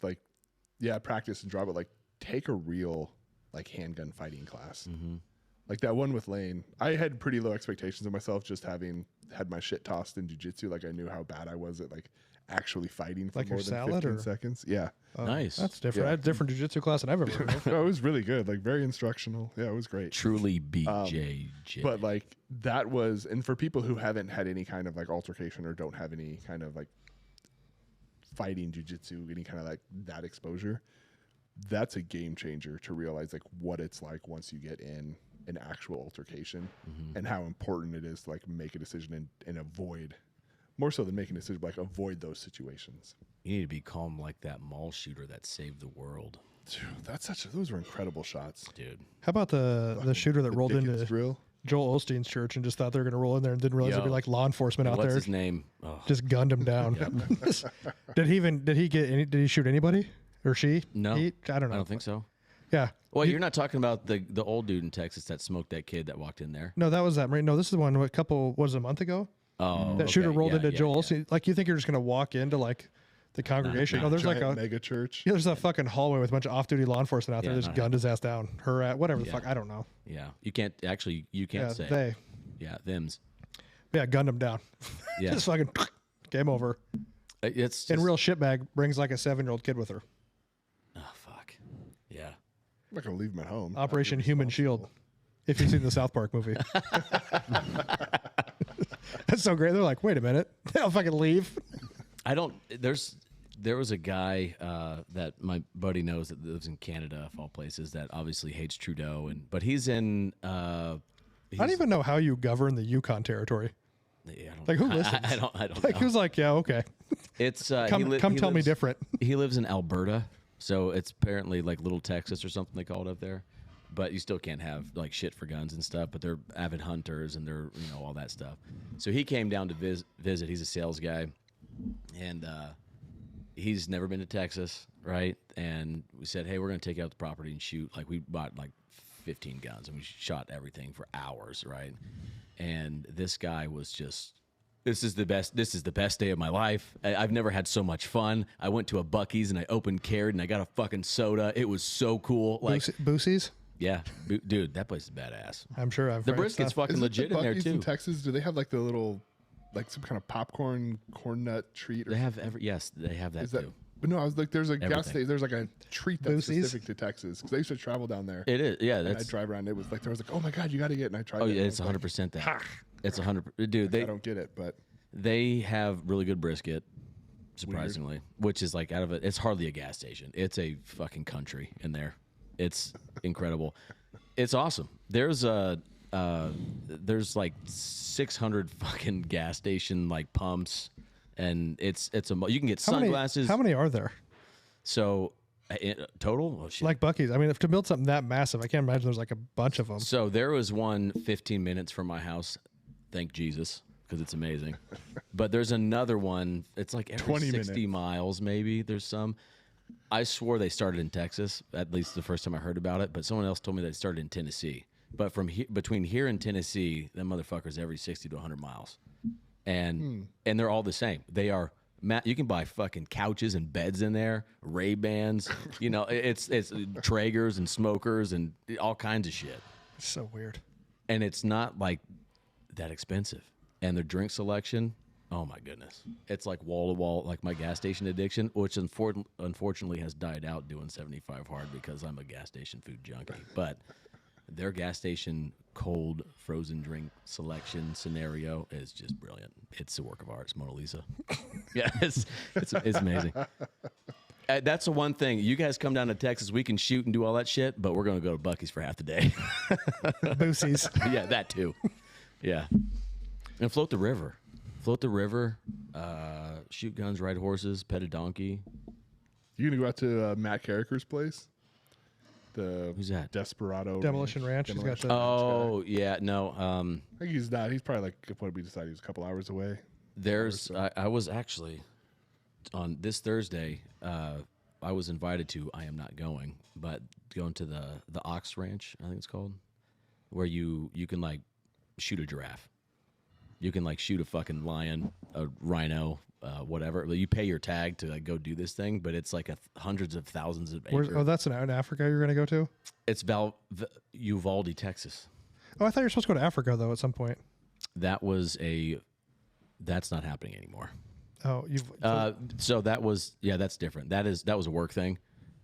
practice and draw, but like take a real like handgun fighting class. Mm-hmm. Like that one with Lane. I had pretty low expectations of myself just having had my shit tossed in jiu-jitsu. Like I knew how bad I was at like actually fighting for Like more your than salad 15 or? seconds. Yeah. Nice. That's different. Yeah. I had a different jiu-jitsu class than I've ever heard of. No, it was really good. Like very instructional. Yeah, it was great. Truly BJJ. But like that was, and for people who haven't had any kind of like altercation or don't have any kind of like fighting jiu-jitsu, any kind of like that exposure, that's a game changer to realize like what it's like once you get in an actual altercation and how important it is to like make a decision and avoid, more so than making a decision, but like avoid those situations. You need to be calm like that mall shooter that saved the world. Dude, those were incredible shots. Dude. How about the shooter that The rolled Dickens into drill. Joel Osteen's church and just thought they were going to roll in there and didn't realize Yo. there'd be like law enforcement out What's there. his name? Oh, Just gunned him down. Did he shoot anybody or she? no. I don't know. I don't think so. Yeah. Well, you're not talking about the old dude in Texas that smoked that kid that walked in there. No, that was that. No, this is the one a month ago? Oh, That shooter okay. rolled Yeah, into yeah, Joel yeah. Osteen. Like you think you're just going to walk into like the congregation? No, there's like Giant a mega church. yeah, there's a fucking hallway with a bunch of off-duty law enforcement out there. Yeah, Just not gunned his ass down. Her at whatever the Yeah. fuck. I don't know. Yeah, you can't Yeah, say. they. Yeah, them's. Yeah, gunned him down. Yeah, Just fucking game over. it's And just, real shitbag brings like a 7-year-old kid with her. Oh fuck. Yeah. I'm not gonna leave him at home. Operation Human Shield. If you've seen the South Park movie. That's so great. They're like, wait a minute. They'll fucking leave. There was a guy that my buddy knows that lives in Canada, of all places, that obviously hates Trudeau, but he's in. I don't even know how you govern the Yukon territory. Yeah, I don't, Like, who listens? I don't Like, know. who's like, yeah, okay. It's Come tell me different. He lives in Alberta, so it's apparently like Little Texas or something they call it up there. But you still can't have like shit for guns and stuff. But they're avid hunters and they're all that stuff. So he came down to visit. He's a sales guy, and he's never been to Texas, right? And we said, hey, we're gonna take out the property and shoot. Like we bought like 15 guns and we shot everything for hours, right? And this guy was just. This is the best day of my life. I've never had so much fun. I went to a Buc-ee's and I opened carried and I got a fucking soda. It was so cool. Like, Boosies? yeah, dude, that place is badass. I'm sure I've The heard brisket's stuff. fucking Is it legit the in there Buc-ee's too. in Texas? Do they have like the little, like some kind of popcorn corn nut treat? Or They have they have that is that? too. But no, I was like, there's a gas Everything. station. There's like a treat that's Boosies? specific to Texas because I used to travel down there. It is, yeah. and I That's drive around. It was like there was like, oh my god, you got to get. And I tried. oh it, yeah, and it's I was like, 100% that. It's 100. Dude, I don't get it, but they have really good brisket, surprisingly, which is like out of it. It's hardly a gas station. It's a fucking country in there. It's incredible. It's awesome. There's like 600 fucking gas station like pumps, and it's you can get sunglasses. How many are there? So total? Oh, shit. Like Buc-ee's. I mean, if to build something that massive, I can't imagine there's like a bunch of them. So there was one 15 minutes from my house. Thank Jesus, because it's amazing. But there's another one. It's like every 20 60 minutes. miles, maybe. There's some. I swore they started in Texas, at least the first time I heard about it. But someone else told me they started in Tennessee. But from between here and Tennessee, them motherfuckers every 60 to 100 miles, and they're all the same. They are. You can buy fucking couches and beds in there, Ray-Bans. It's Traegers and smokers and all kinds of shit. It's so weird. And it's not like that expensive. And their drink selection, oh my goodness, it's like wall to wall, like my gas station addiction, which unfortunately has died out doing 75 hard because I'm a gas station food junkie. But their gas station cold frozen drink selection scenario is just brilliant. It's a work of art. It's Mona Lisa. Yeah, it's amazing. That's the one thing. You guys come down to Texas, we can shoot and do all that shit, but we're going to go to Buc-ee's for half the day. Boosies. Yeah, that too. Yeah. And float the river. Shoot guns, ride horses, pet a donkey. you gonna go out to Matt Carricker's place? Who's that? Desperado Demolition Ranch. He's got Demolition the. Oh, yeah, no. I think he's not. He's probably like what we decided. He's a couple hours away. There's I was actually on this Thursday, I was invited to, I am not going, but going to the Ox Ranch, I think it's called, where you can like shoot a giraffe. You can like shoot a fucking lion, a rhino, whatever. You pay your tag to like go do this thing, but it's like hundreds of thousands of acres. Oh, that's in Africa you're going to go to? It's Uvalde, Texas. Oh, I thought you were supposed to go to Africa, though, at some point. That's not happening anymore. Oh, so that's different. That was a work thing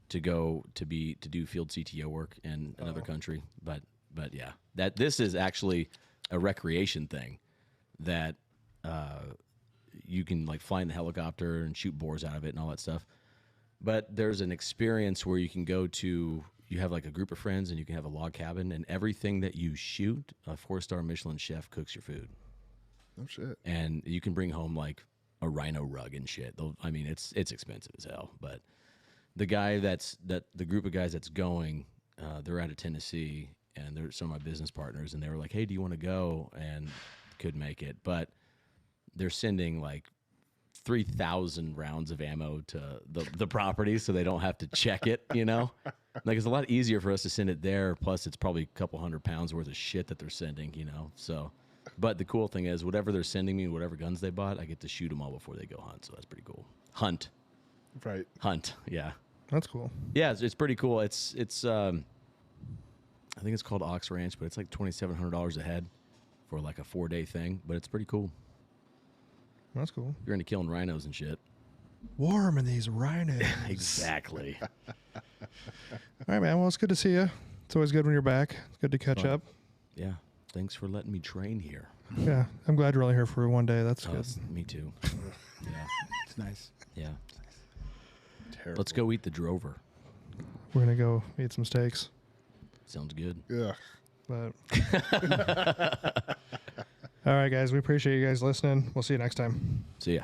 to go to do field CTO work in another country. But yeah, this is actually a recreation thing that you can like fly in the helicopter and shoot boars out of it and all that stuff. But there's an experience where you can go to, you have like a group of friends and you can have a log cabin, and everything that you shoot, a 4-star Michelin chef cooks your food. Oh shit. And you can bring home like a rhino rug and shit. It's expensive as hell, but the group of guys that's going, they're out of Tennessee, and they're some of my business partners, and they were like, "Hey, do you want to go?" And could make it, but they're sending like 3,000 rounds of ammo to the property, so they don't have to check it. Like it's a lot easier for us to send it there. Plus, it's probably a couple 100 pounds worth of shit that they're sending. So. But the cool thing is, whatever they're sending me, whatever guns they bought, I get to shoot them all before they go hunt. So that's pretty cool. Hunt, yeah. that's cool. Yeah, it's pretty cool. It's I think it's called Ox Ranch, but it's like $2,700 a head for like a 4-day thing. But it's pretty cool. That's cool. You're into killing rhinos and shit. Warm in these rhinos. Exactly. All right, man. Well, it's good to see you. It's always good when you're back. It's good to catch up. Yeah. Thanks for letting me train here. Yeah, I'm glad you're only here for one day. That's good. Me too. Yeah. It's nice. Yeah. Terrible. Let's go eat the drover. We're going to go eat some steaks. Sounds good. Yeah. But all right, guys. We appreciate you guys listening. We'll see you next time. See ya.